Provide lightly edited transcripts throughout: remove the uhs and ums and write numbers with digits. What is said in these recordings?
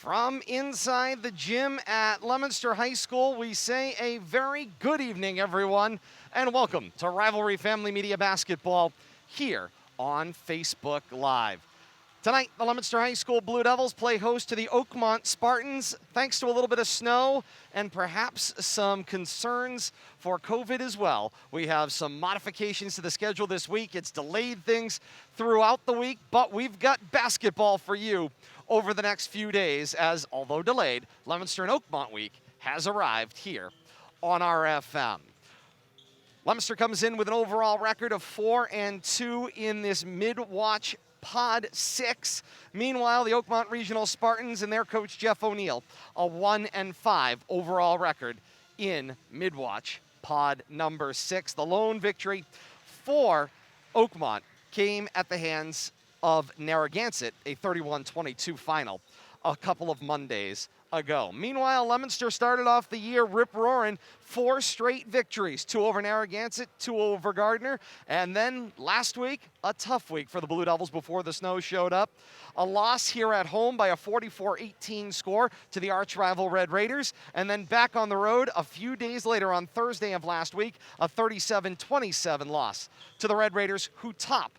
From inside the gym at Leominster High School, we say a very good evening, everyone, and welcome to Rivalry Family Media Basketball here on Facebook Live. Tonight, the Leominster High School Blue Devils play host to the Oakmont Spartans. Thanks to a little bit of snow and perhaps some concerns for COVID as well, we have some modifications to the schedule this week. It's delayed things throughout the week, but we've got basketball for you over the next few days as, although delayed, Leominster and Oakmont week has arrived here on RFM. Leominster comes in with an overall record of 4-2 in this Mid-Wach Pod 6. Meanwhile, the Oakmont Regional Spartans and their coach Jeff O'Neill, a 1-5 overall record in Mid-Wach Pod number 6. The lone victory for Oakmont came at the hands of Narragansett, a 31-22 final a couple of Mondays ago. Meanwhile, Leominster started off the year rip-roaring, 4 straight victories, 2 over Narragansett, 2 over Gardner, and then last week, a tough week for the Blue Devils before the snow showed up. A loss here at home by a 44-18 score to the arch-rival Red Raiders, and then back on the road a few days later on Thursday of last week, a 37-27 loss to the Red Raiders, who top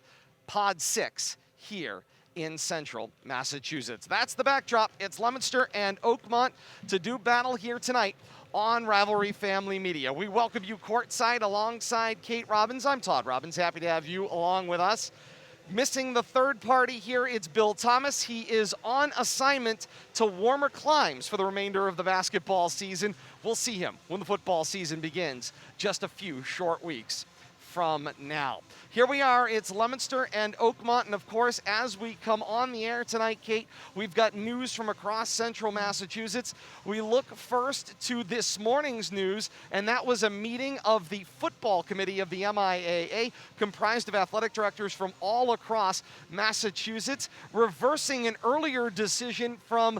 Pod 6 here in central Massachusetts. That's the backdrop. It's Leominster and Oakmont to do battle here tonight on Rivalry Family Media. We welcome you courtside alongside Kate Robbins. I'm Todd Robbins, happy to have you along with us. Missing the third party here, it's Bill Thomas. He is on assignment to warmer climes for the remainder of the basketball season. We'll see him when the football season begins, just a few short weeks from now. Here we are, it's Leominster and Oakmont, and of course, as we come on the air tonight, Kate, we've got news from across central Massachusetts. We look first to this morning's news, and that was a meeting of the football committee of the MIAA, comprised of athletic directors from all across Massachusetts, reversing an earlier decision from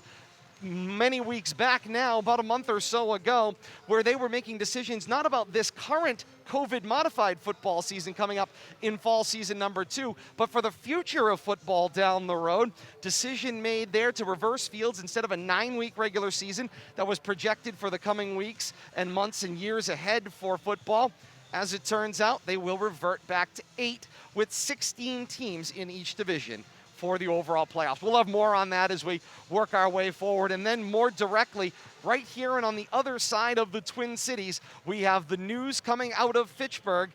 many weeks back now, about a month or so ago, where they were making decisions not about this current COVID-modified football season coming up in fall season number 2, but for the future of football down the road. Decision made there to reverse fields instead of a 9-week regular season that was projected for the coming weeks and months and years ahead for football. As it turns out, they will revert back to 8 with 16 teams in each division for the overall playoffs. We'll have more on that as we work our way forward. And then more directly, right here and on the other side of the Twin Cities, we have the news coming out of Fitchburg.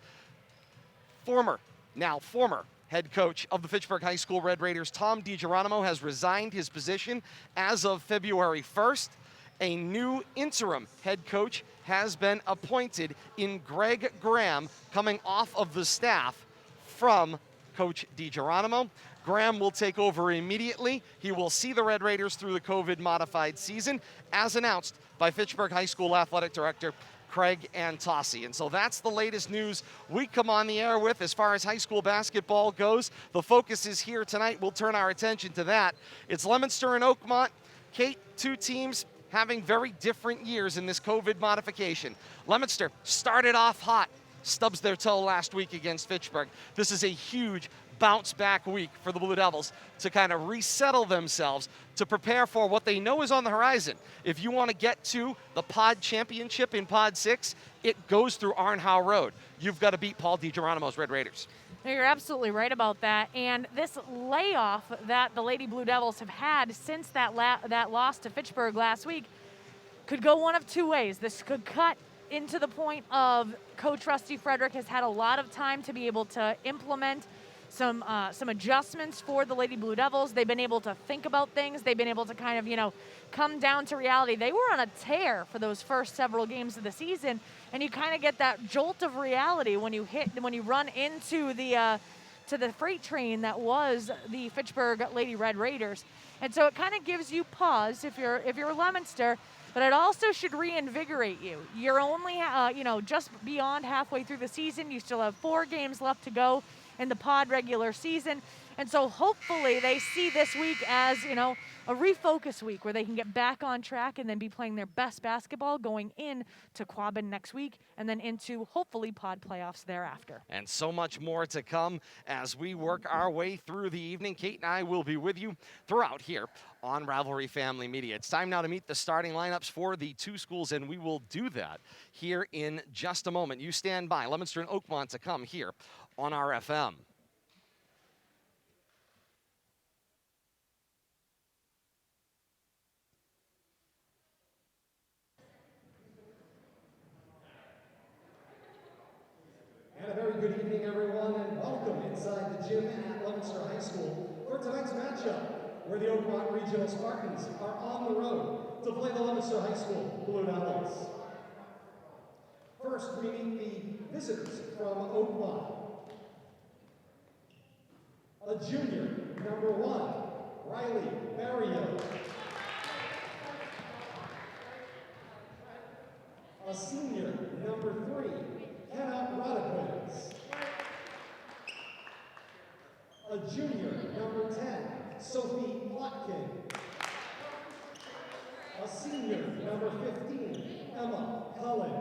Former head coach of the Fitchburg High School Red Raiders, Tom DiGeronimo, has resigned his position as of February 1st. A new interim head coach has been appointed in Greg Graham, coming off of the staff from Coach DiGeronimo. Graham will take over immediately. He will see the Red Raiders through the COVID-modified season, as announced by Fitchburg High School Athletic Director Craig Antossi. And so that's the latest news we come on the air with as far as high school basketball goes. The focus is here tonight. We'll turn our attention to that. It's Leominster and Oakmont. Kate, 2 teams having very different years in this COVID modification. Leominster started off hot, stubs their toe last week against Fitchburg. This is a huge bounce back week for the Blue Devils to kind of resettle themselves, to prepare for what they know is on the horizon. If you want to get to the Pod Championship in Pod 6, it goes through Arnhow Road. You've got to beat Paul DiGeronimo's Red Raiders. No, you're absolutely right about that. And this layoff that the Lady Blue Devils have had since that loss to Fitchburg last week could go one of 2 ways. This could cut into the point of Coach Rusty Frederick has had a lot of time to be able to implement some adjustments for the Lady Blue Devils. They've been able to think about things. They've been able to kind of, come down to reality. They were on a tear for those first several games of the season, and you kind of get that jolt of reality when you run into the freight train that was the Fitchburg Lady Red Raiders. And so it kind of gives you pause if you're Leominster, but it also should reinvigorate you. You're only just beyond halfway through the season. You still have 4 games left to go in the pod regular season. And so hopefully they see this week as, a refocus week where they can get back on track and then be playing their best basketball going in to Quabbin next week and then into hopefully pod playoffs thereafter. And so much more to come as we work our way through the evening. Kate and I will be with you throughout here on Rivalry Family Media. It's time now to meet the starting lineups for the two schools, and we will do that here in just a moment. You stand by. Leominster and Oakmont to come here on RFM. And a very good evening, everyone, and welcome inside the gym at Leominster High School for tonight's matchup, where the Oakmont Regional Spartans are on the road to play the Leominster High School Blue Devils. First, we meet the visitors from Oakmont. A junior, number 1, Riley Barrio. A senior, number 3, Hannah Rodakins. A junior, number 10, Sophie Plotkin. A senior, number 15, Emma Cullen.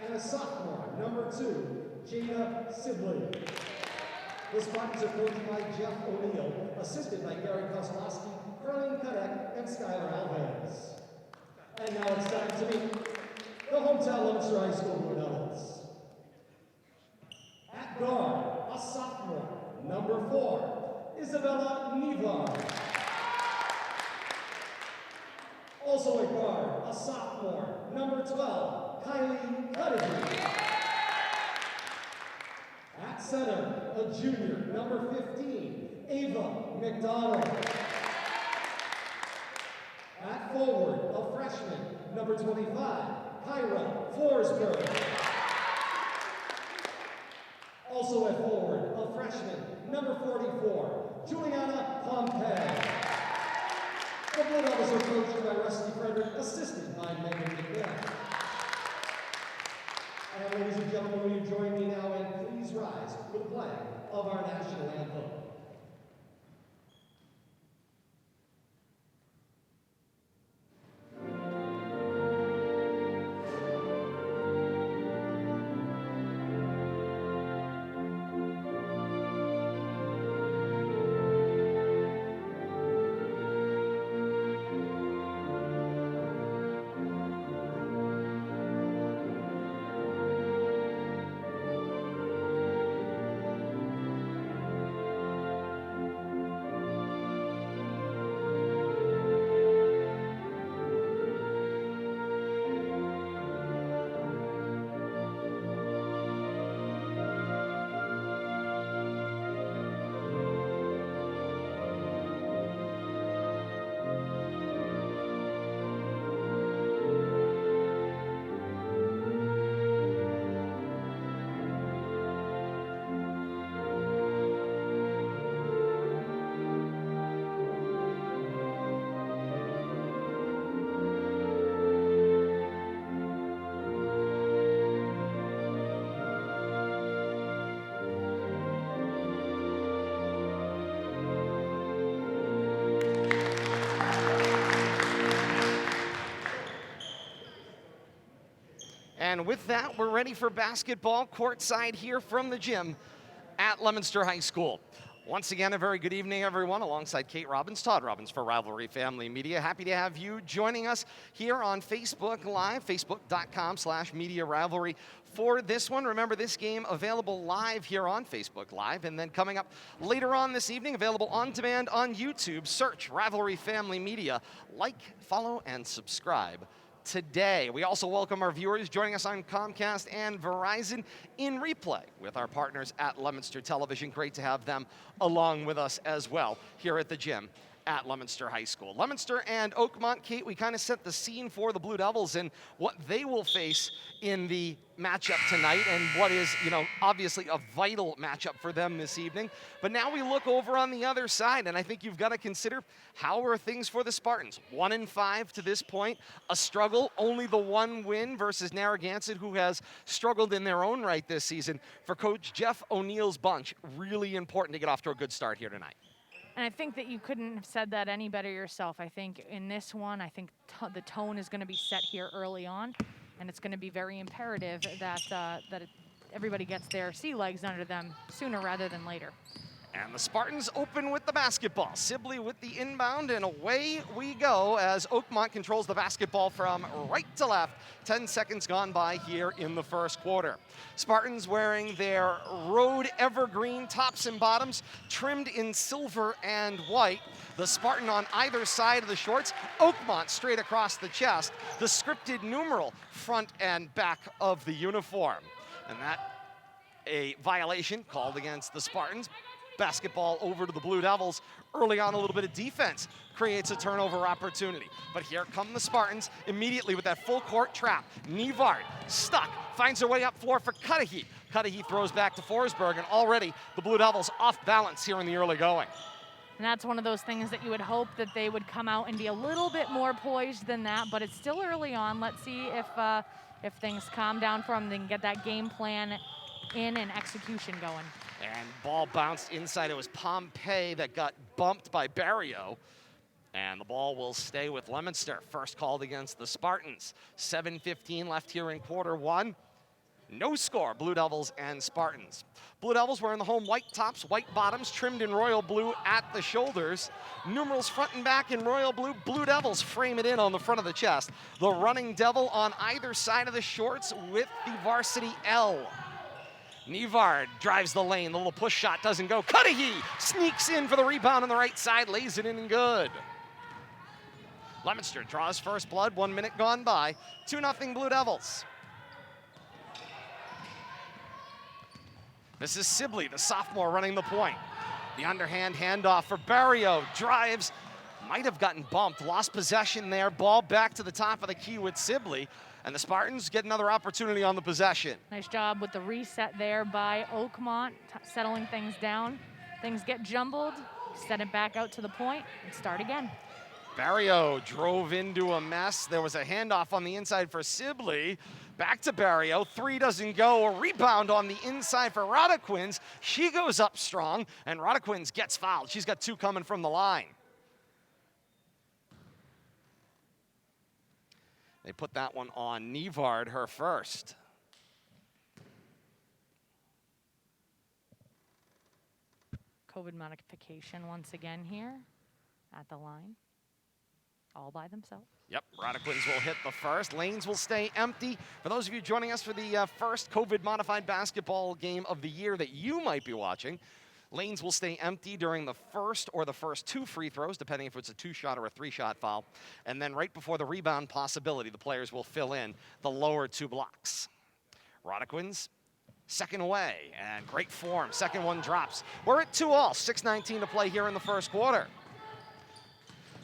And a sophomore, number 2, Jada Sibley. The Spartans are coached by Jeff O'Neill, assisted by Gary Kozlowski, Carlene Kadek, and Skylar Alves. And now it's time to meet the hometown Leominster High School Blue Devils. At guard, a sophomore, number 4, Isabella Nevar. Also at guard, a sophomore, number 12, Kylie Cuddy. At center, a junior, number 15, Ava McDonald. At forward, a freshman, number 25, Kyra Forsberg. Also at forward, a freshman, number 44, Juliana Pompey. The Blue Devils are coached by Rusty Frederick, assisted by Megan McNair. And ladies and gentlemen, will you join me now and please rise for the playing of our national anthem. And with that, we're ready for basketball courtside here from the gym at Leominster High School. Once again, a very good evening, everyone. Alongside Kate Robbins, Todd Robbins for Rivalry Family Media. Happy to have you joining us here on Facebook Live, facebook.com/Media Rivalry for this one. Remember, this game available live here on Facebook Live, and then coming up later on this evening, available on demand on YouTube. Search Rivalry Family Media. Like, follow, and subscribe today. We also welcome our viewers joining us on Comcast and Verizon in replay with our partners at Leominster Television. Great to have them along with us as well here at the gym at Leominster High School. Leominster and Oakmont, Kate, we kind of set the scene for the Blue Devils and what they will face in the matchup tonight, and what is, obviously a vital matchup for them this evening. But now we look over on the other side, and I think you've got to consider, how are things for the Spartans? 1-5 to this point, a struggle, only the one win versus Narragansett, who has struggled in their own right this season. For Coach Jeff O'Neill's bunch, really important to get off to a good start here tonight. And I think that you couldn't have said that any better yourself. I think in this one, the tone is going to be set here early on, and it's going to be very imperative that everybody gets their sea legs under them sooner rather than later. And the Spartans open with the basketball. Sibley with the inbound, and away we go as Oakmont controls the basketball from right to left. 10 seconds gone by here in the first quarter. Spartans wearing their road evergreen tops and bottoms, trimmed in silver and white. The Spartan on either side of the shorts, Oakmont straight across the chest. The scripted numeral front and back of the uniform. And that, a violation called against the Spartans. Basketball over to the Blue Devils. Early on, a little bit of defense creates a turnover opportunity. But here come the Spartans immediately with that full court trap. Nevard stuck, finds her way up floor for Cudahy. Cudahy throws back to Forsberg, and already the Blue Devils off balance here in the early going. And that's one of those things that you would hope that they would come out and be a little bit more poised than that, but it's still early on. Let's see if things calm down for them, they can get that game plan in and execution going. And ball bounced inside. It was Pompey that got bumped by Barrio. And the ball will stay with Leominster. First called against the Spartans. 7:15 left here in quarter one. No score, Blue Devils and Spartans. Blue Devils wearing the home white tops, white bottoms, trimmed in royal blue at the shoulders. Numerals front and back in royal blue. Blue Devils frame it in on the front of the chest. The running devil on either side of the shorts with the varsity L. Nevard drives the lane. The little push shot doesn't go. Cudahy sneaks in for the rebound on the right side, lays it in and good. Leominster draws first blood, 1 minute gone by. 2-0 Blue Devils. This is Sibley, the sophomore, running the point. The underhand handoff for Barrio. Drives, might have gotten bumped, lost possession there. Ball back to the top of the key with Sibley. And the Spartans get another opportunity on the possession. Nice job with the reset there by Oakmont, settling things down. Things get jumbled, set it back out to the point, and start again. Barrio drove into a mess. There was a handoff on the inside for Sibley. Back to Barrio. Three doesn't go. A rebound on the inside for Rodequins. She goes up strong, and Rodequins gets fouled. She's got two coming from the line. They put that one on Nevard, her first. COVID modification once again here at the line, all by themselves. Yep, Rodequins will hit the first. Lanes will stay empty. For those of you joining us for the first COVID-modified basketball game of the year that you might be watching, lanes will stay empty during the first or the first two free throws, depending if it's a two-shot or a three-shot foul. And then right before the rebound possibility, the players will fill in the lower two blocks. Rodequins, second away, and great form. Second one drops. We're at 2-all, 6:19 to play here in the first quarter.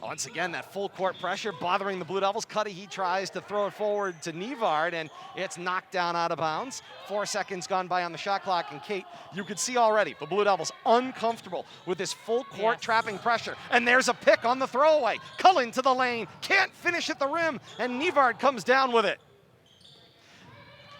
Once again, that full court pressure bothering the Blue Devils. Cudahy tries to throw it forward to Nevard, and it's knocked down out of bounds. 4 seconds gone by on the shot clock, and Kate, you could see already the Blue Devils uncomfortable with this full court trapping pressure. And there's a pick on the throwaway. Cullen to the lane, can't finish at the rim, and Nevard comes down with it.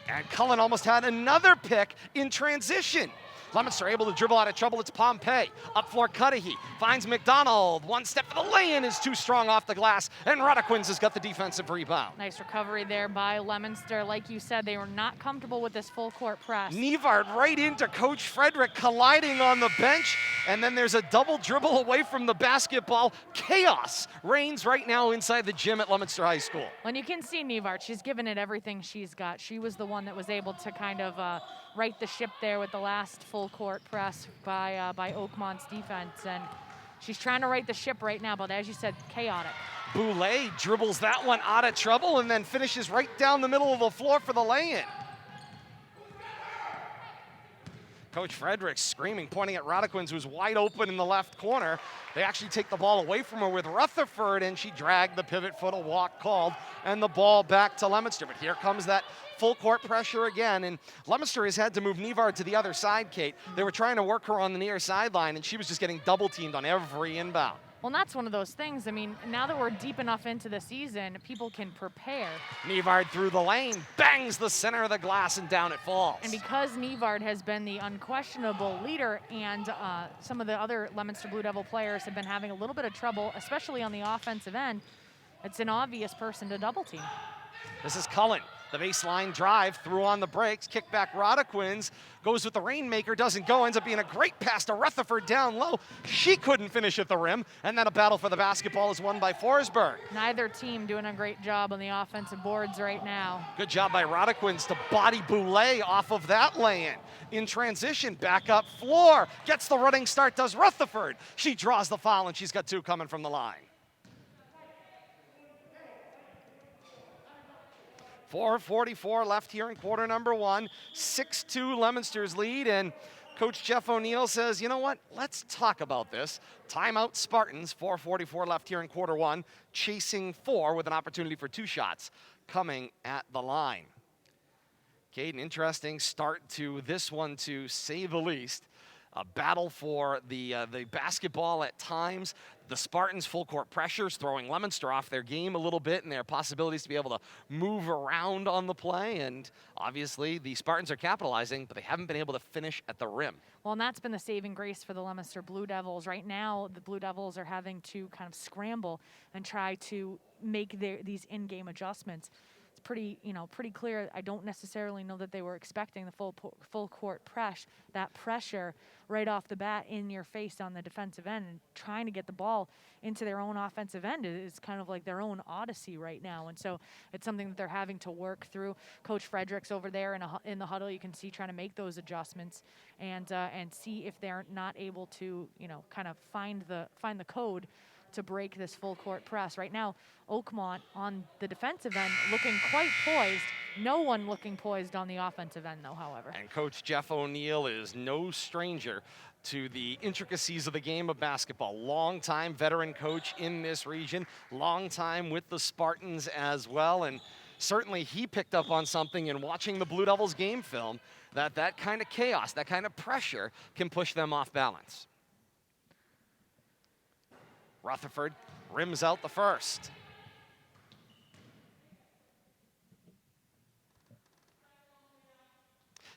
And Cullen almost had another pick in transition. Leominster able to dribble out of trouble. It's Pompey. Up floor, Cudahy finds McDonald. One step for the lay-in is too strong off the glass, and Rodequins has got the defensive rebound. Nice recovery there by Leominster. Like you said, they were not comfortable with this full court press. Nevard right into Coach Frederick, colliding on the bench, and then there's a double dribble away from the basketball. Chaos reigns right now inside the gym at Leominster High School. And you can see Nevard, she's given it everything she's got. She was the one that was able to kind of right the ship there with the last full court press by Oakmont's defense, and she's trying to right the ship right now, but as you said, chaotic. Boulay dribbles that one out of trouble and then finishes right down the middle of the floor for the lay-in. Coach Fredericks screaming, pointing at Rodequins, who's wide open in the left corner. They actually take the ball away from her with Rutherford, and she dragged the pivot foot, a walk called, and the ball back to Leominster. But here comes that full court pressure again, and Leominster has had to move Nevard to the other side, Kate. They were trying to work her on the near sideline, and she was just getting double teamed on every inbound. Well, and that's one of those things. I mean, now that we're deep enough into the season, people can prepare. Nevard through the lane, bangs the center of the glass, and down it falls. And because Nevard has been the unquestionable leader, and some of the other Leominster Blue Devil players have been having a little bit of trouble, especially on the offensive end, it's an obvious person to double team. This is Cullen. The baseline drive, through on the brakes, kick back Rodequins, goes with the Rainmaker, doesn't go, ends up being a great pass to Rutherford down low. She couldn't finish at the rim, and then a battle for the basketball is won by Forsberg. Neither team doing a great job on the offensive boards right now. Good job by Rodequins to body Boulay off of that lay-in. In transition, back up floor, gets the running start, does Rutherford. She draws the foul, and she's got 2 coming from the line. 4:44 left here in quarter number 1. 6-2 Leominster's lead, and Coach Jeff O'Neill says, you know what, let's talk about this. Timeout Spartans, 4:44 left here in quarter 1, chasing 4 with an opportunity for 2 shots coming at the line. Kate, an interesting start to this one, to say the least. A battle for the basketball at times. The Spartans' full court pressures, throwing Leominster off their game a little bit and their possibilities to be able to move around on the play. And obviously, the Spartans are capitalizing, but they haven't been able to finish at the rim. Well, and that's been the saving grace for the Leominster Blue Devils. Right now, the Blue Devils are having to kind of scramble and try to make these in-game adjustments. Pretty clear. I don't necessarily know that they were expecting the full court press, that pressure right off the bat in your face on the defensive end, and trying to get the ball into their own offensive end is kind of like their own odyssey right now. And so it's something that they're having to work through. Coach Fredericks over there in the huddle, you can see trying to make those adjustments and see if they're not able to, kind of find the code to break this full court press. Right now, Oakmont on the defensive end looking quite poised. No one looking poised on the offensive end, though, however. And Coach Jeff O'Neill is no stranger to the intricacies of the game of basketball. Long-time veteran coach in this region, long time with the Spartans as well, and certainly he picked up on something in watching the Blue Devils game film, that kind of chaos, that kind of pressure can push them off balance. Rutherford rims out the first.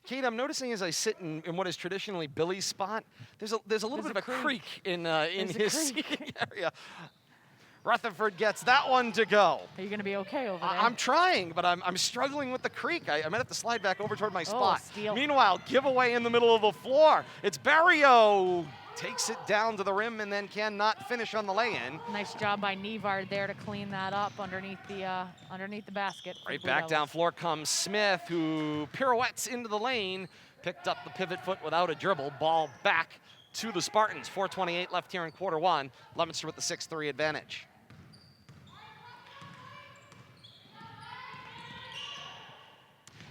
Kate, I'm noticing as I sit in what is traditionally Billy's spot, there's a little bit of a creak in his seating area. Rutherford gets that one to go. Are you going to be okay over there? I'm trying, but I'm struggling with the creak. I might have to slide back over toward my spot. Steal. Meanwhile, giveaway in the middle of the floor. It's Barrio. Takes it down to the rim and then cannot finish on the lay-in. Nice job by Nevard there to clean that up underneath the basket. Right back down floor comes Smith, who pirouettes into the lane, picked up the pivot foot without a dribble. Ball back to the Spartans. 4:28 left here in quarter 1. Leominster with the 6-3 advantage.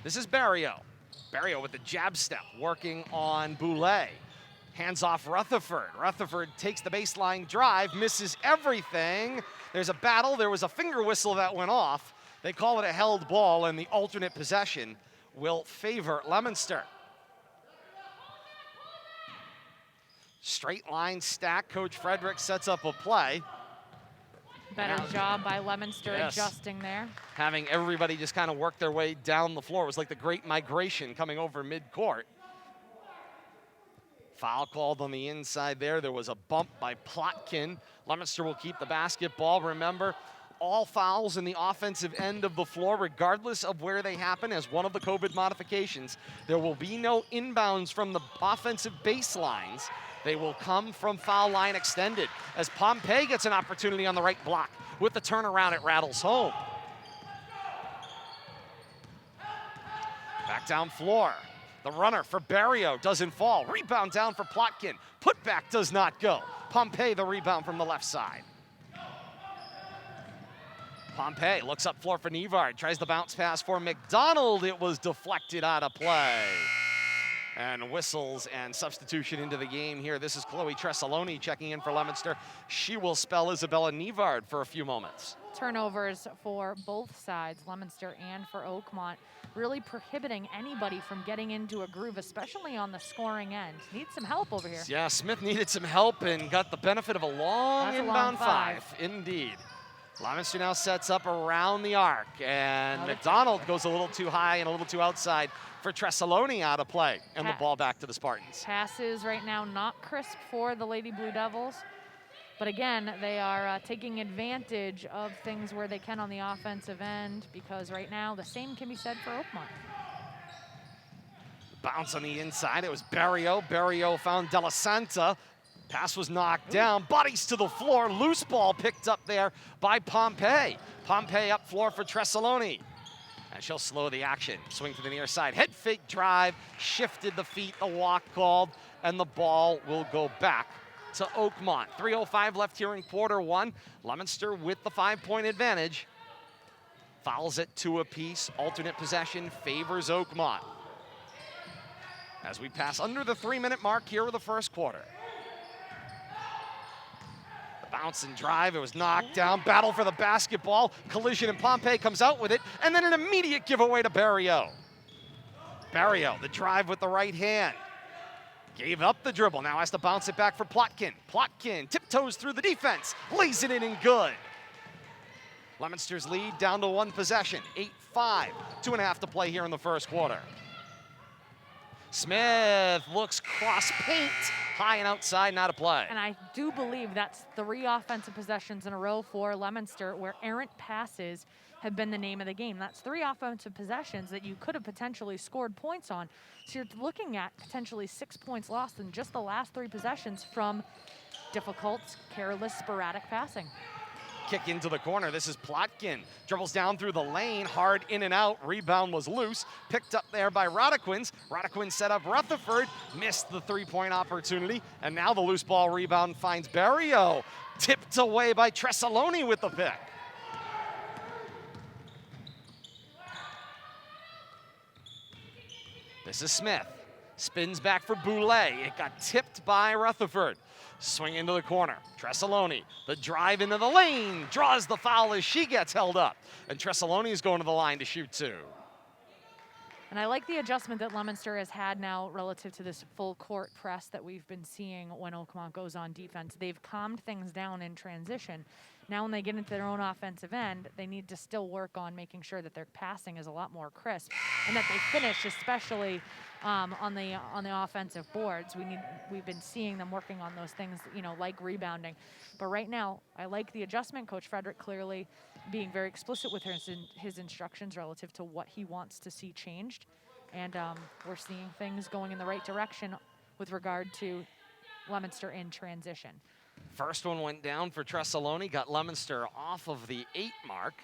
This is Barrio. Barrio with the jab step, working on Boulay. Hands off Rutherford. Rutherford takes the baseline drive, misses everything. There's a battle. There was a finger whistle that went off. They call it a held ball, and the alternate possession will favor Leominster. Straight line stack. Coach Fredericks sets up a play. Better job by Leominster adjusting there. Having everybody just kind of work their way down the floor. It was like the Great Migration coming over mid-court. Foul called on the inside there. There was a bump by Plotkin. Leominster will keep the basketball. Remember, all fouls in the offensive end of the floor, regardless of where they happen, as one of the COVID modifications. There will be no inbounds from the offensive baselines. They will come from foul line extended, as Pompey gets an opportunity on the right block. With the turnaround, it rattles home. Back down floor. The runner for Barrio doesn't fall. Rebound down for Plotkin. Putback does not go. Pompey the rebound from the left side. Pompey looks up floor for Nevard. Tries the bounce pass for McDonald. It was deflected out of play. And whistles and substitution into the game here. This is Chloe Tressaloni checking in for Leominster. She will spell Isabella Nevard for a few moments. Turnovers for both sides, Leominster and for Oakmont, really prohibiting anybody from getting into a groove, especially on the scoring end. Needs some help over here. Yeah, Smith needed some help and got the benefit of a long That's a inbound long five. Indeed. Leominster now sets up around the arc, and McDonald goes a little too high and a little too outside for Tressaloni out of play, and the ball back to the Spartans. Passes right now not crisp for the Lady Blue Devils, but again, they are taking advantage of things where they can on the offensive end, because right now the same can be said for Oakmont. Bounce on the inside, it was Barrio. Barrio found Della Santa. Pass was knocked down, bodies to the floor, loose ball picked up there by Pompey. Pompey up floor for Tressaloni. And she'll slow the action, swing to the near side. Head fake drive, shifted the feet, the walk called, and the ball will go back to Oakmont. 3:05 left here in quarter one. Leominster with the 5-point advantage. Fouls it 2 apiece, alternate possession favors Oakmont. As we pass under the 3-minute mark here of the first quarter. Bounce and drive, it was knocked down. Battle for the basketball, collision, and Pompey comes out with it, and then an immediate giveaway to Barrio. Barrio, the drive with the right hand. Gave up the dribble, now has to bounce it back for Plotkin. Plotkin tiptoes through the defense, lays it in and good. Leominster's lead down to 1 possession, 8-5, 2.5 to play here in the first quarter. Smith looks cross paint, high and outside, not a play. And I do believe that's 3 offensive possessions in a row for Leominster where errant passes have been the name of the game. That's 3 offensive possessions that you could have potentially scored points on. So you're looking at potentially 6 points lost in just the last 3 possessions from difficult, careless, sporadic passing. Kick into the corner. This is Plotkin. Dribbles down through the lane, hard in and out. Rebound was loose. Picked up there by Rodequins. Rodequins set up Rutherford. Missed the 3-point opportunity. And now the loose ball rebound finds Barrio. Tipped away by Tressaloni with the pick. This is Smith. Spins back for Boulay. It got tipped by Rutherford. Swing into the corner. Tressaloni, the drive into the lane, draws the foul as she gets held up. And Tressaloni is going to the line to shoot 2. And I like the adjustment that Leominster has had now relative to this full court press that we've been seeing when Oakmont goes on defense. They've calmed things down in transition. Now when they get into their own offensive end, they need to still work on making sure that their passing is a lot more crisp and that they finish, especially on the offensive boards. We've been seeing them working on those things, like rebounding. But right now, I like the adjustment. Coach Frederick clearly being very explicit with his instructions relative to what he wants to see changed. And we're seeing things going in the right direction with regard to Leominster in transition. First one went down for Tressaloni, got Leominster off of the 8 mark.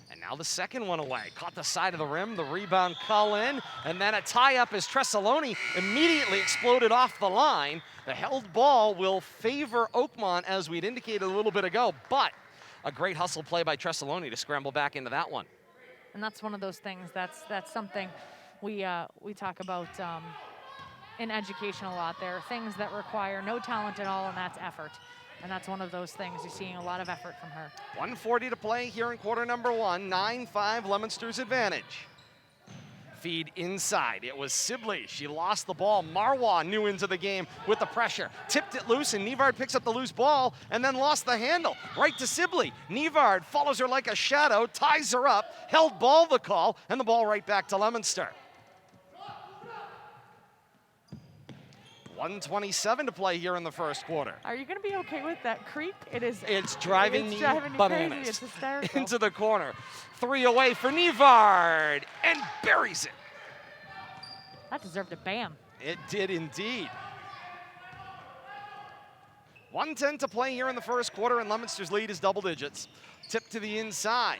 And now the second one away. Caught the side of the rim, the rebound call in, and then a tie-up as Tressaloni immediately exploded off the line. The held ball will favor Oakmont, as we'd indicated a little bit ago, but a great hustle play by Tressaloni to scramble back into that one. And that's one of those things, that's something we talk about in education a lot. There are things that require no talent at all, and that's effort. And that's one of those things. You're seeing a lot of effort from her. 1:40 to play here in quarter number 1. 9-5 Leominster's advantage. Feed inside. It was Sibley. She lost the ball. Marwa new into the game with the pressure. Tipped it loose, and Nevard picks up the loose ball and then lost the handle. Right to Sibley. Nevard follows her like a shadow, ties her up, held ball the call, and the ball right back to Leominster. 1:27 to play here in the first quarter. Are you going to be okay with that creep? It's driving me bananas. Crazy. It's hysterical. Into the corner. 3 away for Nevard, and buries it. That deserved a bam. It did indeed. 1:10 to play here in the first quarter, and Leominster's lead is double digits. Tip to the inside.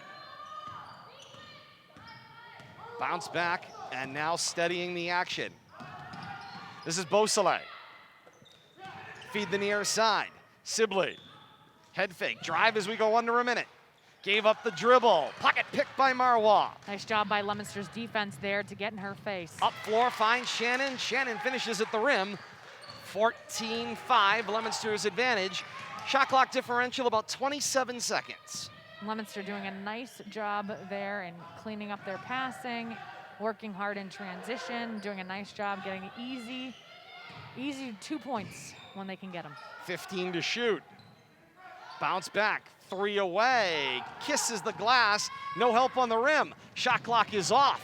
Bounce back, and now steadying the action. This is Beausoleil. Feed the near side. Sibley. Head fake. Drive as we go under a minute. Gave up the dribble. Pocket pick by Marois. Nice job by Leominster's defense there to get in her face. Up floor finds Shannon. Shannon finishes at the rim. 14-5, Leominster's advantage. Shot clock differential about 27 seconds. Leominster doing a nice job there and cleaning up their passing, working hard in transition, doing a nice job getting easy 2 points when they can get them. 15 to shoot. Bounce back, 3 away. Kisses the glass, no help on the rim. Shot clock is off.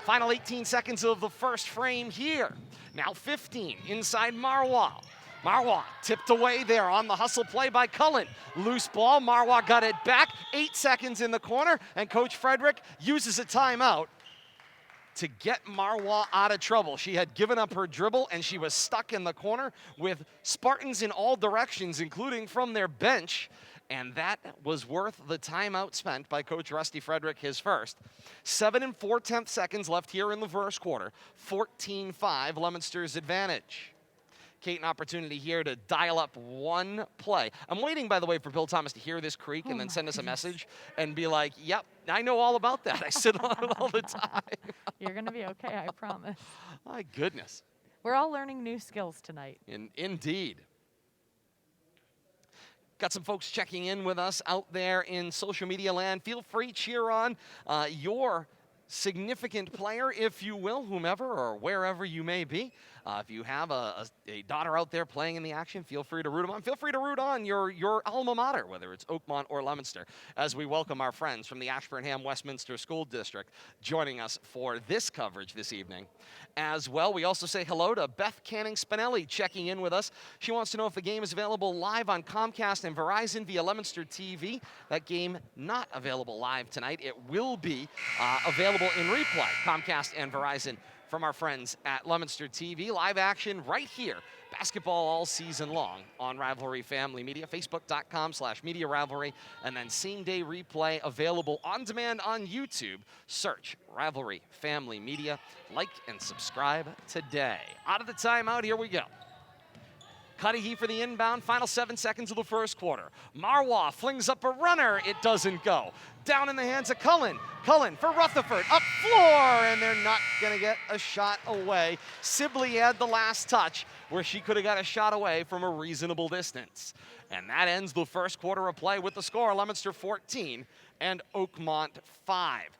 Final 18 seconds of the first frame here. Now 15 inside Marois. Marois tipped away there on the hustle play by Cullen. Loose ball, Marois got it back. 8 seconds in the corner, and Coach Frederick uses a timeout to get Marois out of trouble. She had given up her dribble, and she was stuck in the corner with Spartans in all directions, including from their bench. And that was worth the timeout spent by Coach Rusty Frederick, his first. 7 4/10 seconds left here in the first quarter. 14-5, Leominster's advantage. Kate, an opportunity here to dial up one play. I'm waiting, by the way, for Bill Thomas to hear this creak and then send us a message and be like, yep, I know all about that. I sit on it all the time. You're going to be okay, I promise. My goodness. We're all learning new skills tonight. Indeed. Got some folks checking in with us out there in social media land. Feel free, cheer on your significant player, if you will, whomever or wherever you may be. If you have a daughter out there playing in the action, feel free to root them on. Feel free to root on your alma mater, whether it's Oakmont or Leominster, as we welcome our friends from the Ashburnham Westminster School District joining us for this coverage this evening. As well, we also say hello to Beth Canning-Spinelli checking in with us. She wants to know if the game is available live on Comcast and Verizon via Leominster TV. That game not available live tonight. It will be available in replay, Comcast and Verizon, from our friends at Leominster TV. Live action right here. Basketball all season long on Rivalry Family Media, Facebook.com/Media Rivalry, and then same day replay available on demand on YouTube. Search Rivalry Family Media. Like and subscribe today. Out of the timeout, here we go. Cudahy for the inbound, final 7 seconds of the first quarter. Marois flings up a runner, it doesn't go. Down in the hands of Cullen. Cullen for Rutherford, up floor, and they're not gonna get a shot away. Sibley had the last touch where she could have got a shot away from a reasonable distance. And that ends the first quarter of play with the score, Leominster 14 and Oakmont 5.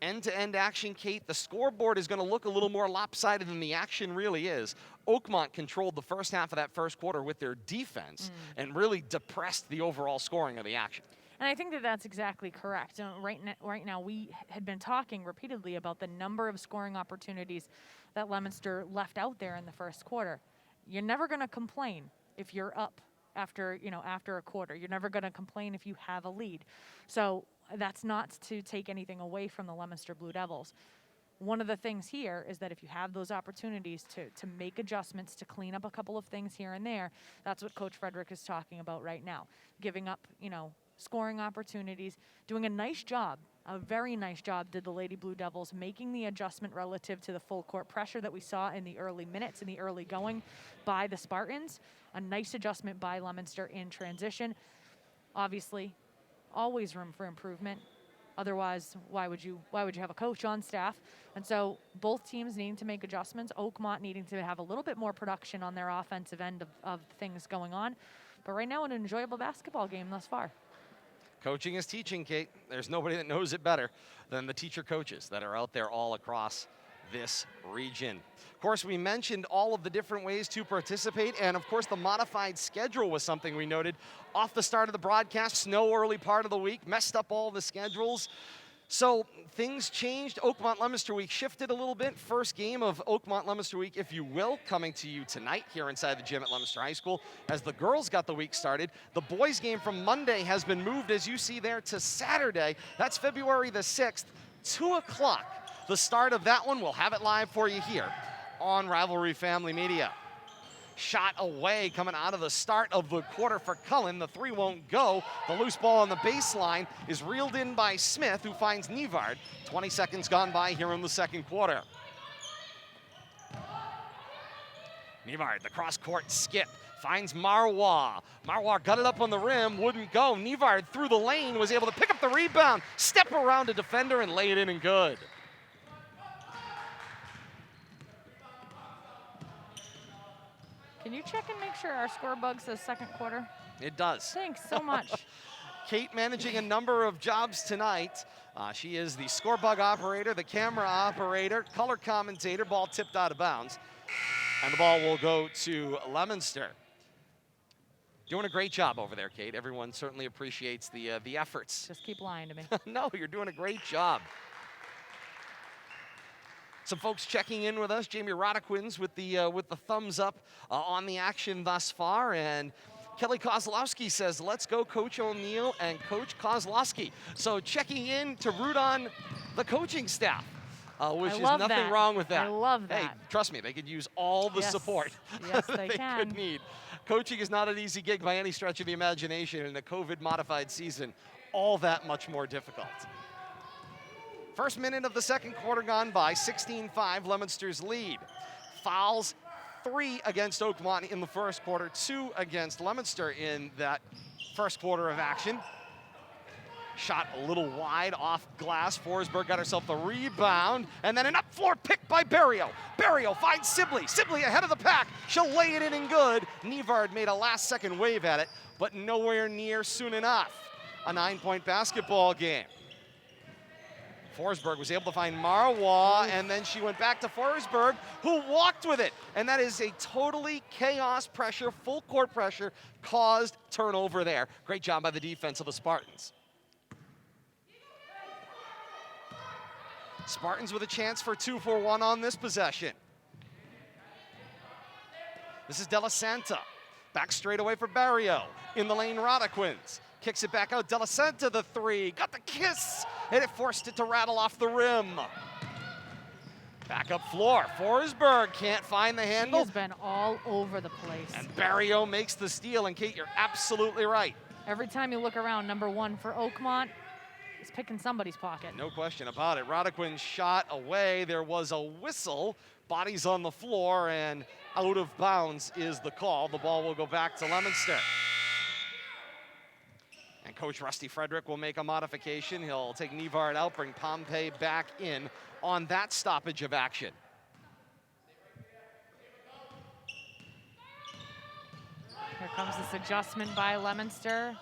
End-to-end action, Kate. The scoreboard is going to look a little more lopsided than the action really is. Oakmont controlled the first half of that first quarter with their defense and really depressed the overall scoring of the action. And I think that that's exactly correct. Right now, we had been talking repeatedly about the number of scoring opportunities that Leominster left out there in the first quarter. You're never going to complain if you're up after a quarter. You're never going to complain if you have a lead. So that's not to take anything away from the Leominster Blue Devils. One of the things here is that if you have those opportunities to make adjustments, to clean up a couple of things here and there, that's what Coach Frederick is talking about right now. Giving up, scoring opportunities, doing a nice job, a very nice job did the Lady Blue Devils, making the adjustment relative to the full court pressure that we saw in the early minutes, in the early going by the Spartans. A nice adjustment by Leominster in transition. Obviously, always room for improvement. Otherwise, why would you have a coach on staff? And so both teams needing to make adjustments. Oakmont needing to have a little bit more production on their offensive end of things going on. But right now, an enjoyable basketball game thus far. Coaching is teaching, Kate. There's nobody that knows it better than the teacher coaches that are out there all across this region. Of course, we mentioned all of the different ways to participate, and of course the modified schedule was something we noted off the start of the broadcast. Snow early part of the week messed up all the schedules. So things changed. Oakmont-Leominster Week shifted a little bit. First game of Oakmont-Leominster Week, if you will, coming to you tonight here inside the gym at Leominster High School as the girls got the week started. The boys game from Monday has been moved, as you see there, to Saturday. That's February the 6th, 2 o'clock. The start of that one, we'll have it live for you here on Rivalry Family Media. Shot away coming out of the start of the quarter for Cullen. The three won't go. The loose ball on the baseline is reeled in by Smith, who finds Nevard. 20 seconds gone by here in the second quarter. Nivard, the cross-court skip, finds Marois. Marois got it up on the rim, wouldn't go. Nivard through the lane, was able to pick up the rebound, step around a defender, and lay it in and good. Can you check and make sure our score bug says second quarter? It does. Thanks so much. Kate managing a number of jobs tonight. She is the score bug operator, the camera operator, color commentator, ball tipped out of bounds. And the ball will go to Leominster. Doing a great job over there, Kate. Everyone certainly appreciates the efforts. Just keep lying to me. No, you're doing a great job. Some folks checking in with us. Jamie Rodequins with the thumbs up on the action thus far. And Kelly Kozlowski says, let's go Coach O'Neill and Coach Kozlowski. So checking in to root on the coaching staff, which is nothing wrong with that. I love that. Hey, trust me, they could use all the support yes, they could need. Coaching is not an easy gig by any stretch of the imagination. In a COVID-modified season, all that much more difficult. First minute of the second quarter gone by, 16-5, Leominster's lead. Fouls, 3 against Oakmont in the first quarter, 2 against Leominster in that first quarter of action. Shot a little wide off glass. Forsberg got herself the rebound, and then an up-floor pick by Barrio. Barrio finds Sibley. Sibley ahead of the pack. She'll lay it in and good. Nivard made a last-second wave at it, but nowhere near soon enough. A 9-point basketball game. Forsberg was able to find Marois, and then she went back to Forsberg, who walked with it. And that is a totally chaos pressure, full court pressure, caused turnover there. Great job by the defense of the Spartans. Spartans with a chance for 2-for-1 on this possession. This is Della Santa. Back straight away for Barrio. In the lane, Rodequins. Kicks it back out, Della Santa, the 3. Got the kiss, and it forced it to rattle off the rim. Back up floor, Forsberg can't find the handle. She has been all over the place. And Barrio makes the steal, and Kate, you're absolutely right. Every time you look around, number 1 for Oakmont is picking somebody's pocket. No question about it. Rodequin shot away. There was a whistle. Bodies on the floor, and out of bounds is the call. The ball will go back to Leominster. And Coach Rusty Frederick will make a modification. He'll take Nivard out, bring Pompey back in on that stoppage of action. Here comes this adjustment by Leominster.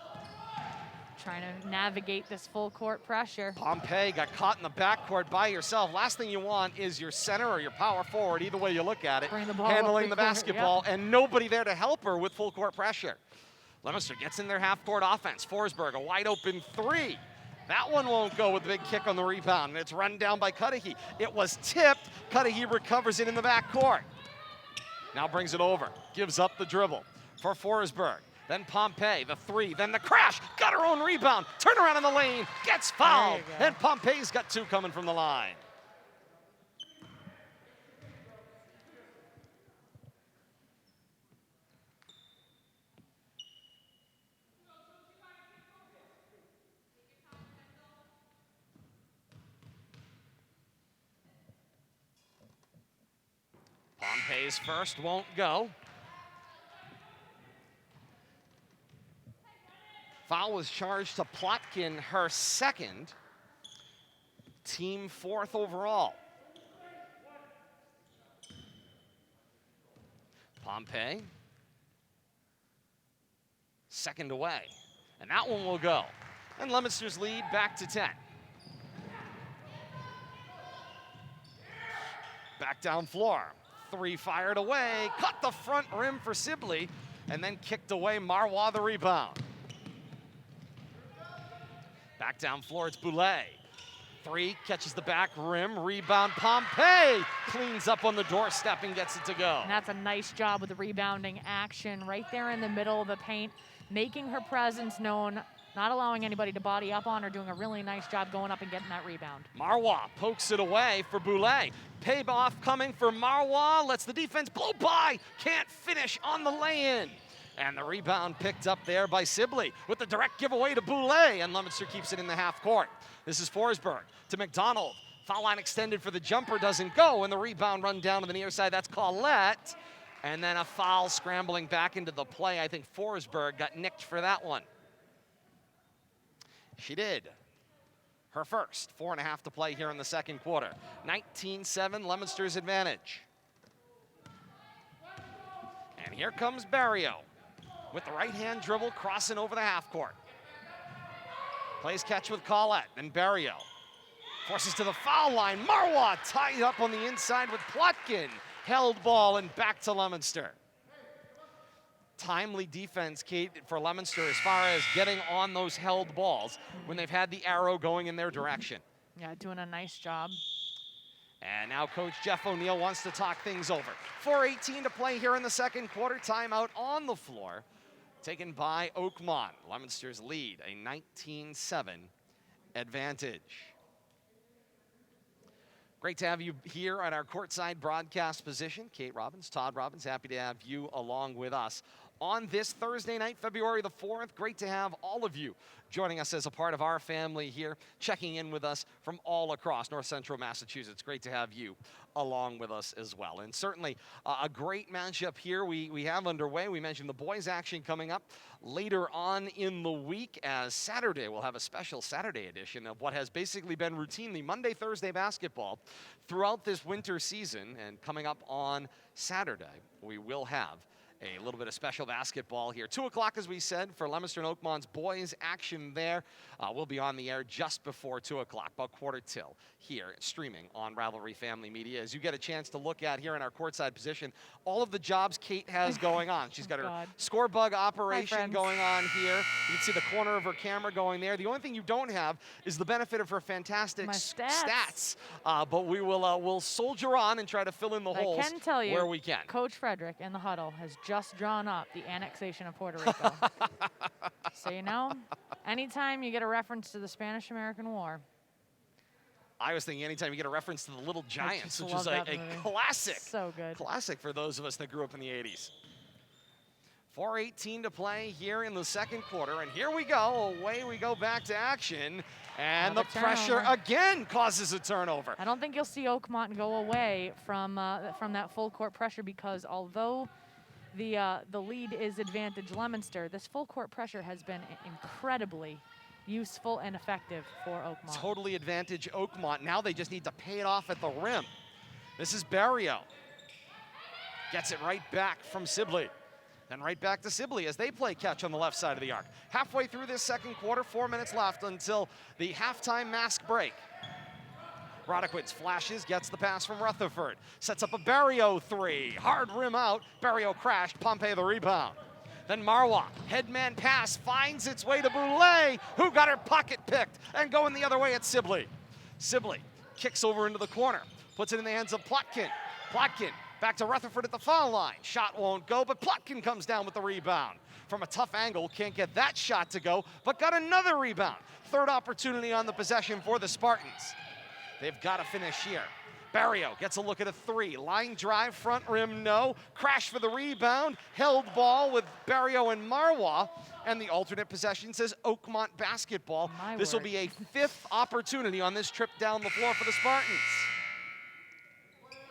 Trying to navigate this full court pressure. Pompey got caught in the backcourt by yourself. Last thing you want is your center or your power forward, either way you look at it, handling the basketball, and nobody there to help her with full court pressure. Leominster gets in their half-court offense. Forsberg, a wide-open 3. That one won't go with the big kick on the rebound, and it's run down by Cudahy. It was tipped. Cudahy recovers it in the backcourt. Now brings it over, gives up the dribble for Forsberg. Then Pompey, the 3, then the crash. Got her own rebound. Turn around in the lane, gets fouled, and Pompey's got 2 coming from the line. Pompey's first won't go. Foul was charged to Plotkin, her second. Team 4th overall. Pompey, second away. And that one will go. And Leominster's lead back to 10. Back down floor. 3 fired away, cut the front rim for Sibley, and then kicked away. Marois the rebound. Back down floor, it's Boulay. 3, catches the back rim, rebound. Pompey cleans up on the doorstep and gets it to go. And that's a nice job with the rebounding action right there in the middle of the paint, making her presence known, not allowing anybody to body up on her, doing a really nice job going up and getting that rebound. Marois pokes it away for Boulay. Payoff coming for Marois, lets the defense blow by, can't finish on the lay-in. And the rebound picked up there by Sibley with the direct giveaway to Boulay, and Leominster keeps it in the half court. This is Forsberg to McDonald. Foul line extended for the jumper, doesn't go, and the rebound run down to the near side. That's Collette. And then a foul scrambling back into the play. I think Forsberg got nicked for that one. She did. Her first. 4.5 to play here in the second quarter. 19-7, Leominster's advantage. And here comes Barrio with the right-hand dribble crossing over the half court. Plays catch with Collette, and Barrio forces to the foul line. Marwa tied up on the inside with Plotkin. Held ball and back to Leominster. Timely defense, Kate, for Leominster as far as getting on those held balls when they've had the arrow going in their direction. Yeah, doing a nice job. And now Coach Jeff O'Neill wants to talk things over. 4:18 to play here in the second quarter. Timeout on the floor, taken by Oakmont. Leominster's lead, a 19-7 advantage. Great to have you here at our courtside broadcast position. Kate Robbins, Todd Robbins, happy to have you along with us on this Thursday night, February the 4th. Great to have all of you joining us as a part of our family here, checking in with us from all across North Central Massachusetts. Great to have you along with us as well. And certainly a great matchup here we have underway. We mentioned the boys action coming up later on in the week, as Saturday we'll have a special Saturday edition of what has basically been routinely Monday, Thursday basketball throughout this winter season. And coming up on Saturday, we will have a little bit of special basketball here. 2 o'clock, as we said, for Leominster and Oakmont's boys action there. We'll be on the air just before 2 o'clock, about quarter till, here streaming on Rivalry Family Media. As you get a chance to look at here in our courtside position, all of the jobs Kate has going on. She's got her score bug operation going on here. You can see the corner of her camera going there. The only thing you don't have is the benefit of her fantastic stats. But we will we'll soldier on and try to fill in the holes I can tell you, where we can. Coach Frederick in the huddle has just drawn up the annexation of Puerto Rico. So you know, anytime you get a reference to the Spanish-American War. I was thinking anytime you get a reference to the Little Giants, which is a classic. So good. Classic for those of us that grew up in the 80s. 4:18 to play here in the second quarter, and here we go. Away we go back to action, and the pressure again causes a turnover. I don't think you'll see Oakmont go away from that full court pressure, because although the lead is advantage Leominster, this full court pressure has been incredibly useful and effective for Oakmont. Totally advantage Oakmont. Now they just need to pay it off at the rim. This is Barrio. Gets it right back from Sibley. Then right back to Sibley as they play catch on the left side of the arc. Halfway through this second quarter, 4 minutes left until the halftime mask break. Rodakowitz flashes, gets the pass from Rutherford. Sets up a Barrio three. Hard rim out. Barrio crashed. Pompey the rebound. Then Marwa, headman pass, finds its way to Boulay, who got her pocket picked, and going the other way at Sibley. Sibley kicks over into the corner, puts it in the hands of Plotkin. Plotkin back to Rutherford at the foul line. Shot won't go, but Plotkin comes down with the rebound. From a tough angle, can't get that shot to go, but got another rebound. Third opportunity on the possession for the Spartans. They've got to finish here. Barrio gets a look at a three. Line drive, front rim, no. Crash for the rebound. Held ball with Barrio and Marwa. And the alternate possession says Oakmont basketball. This will be a 5th opportunity on this trip down the floor for the Spartans.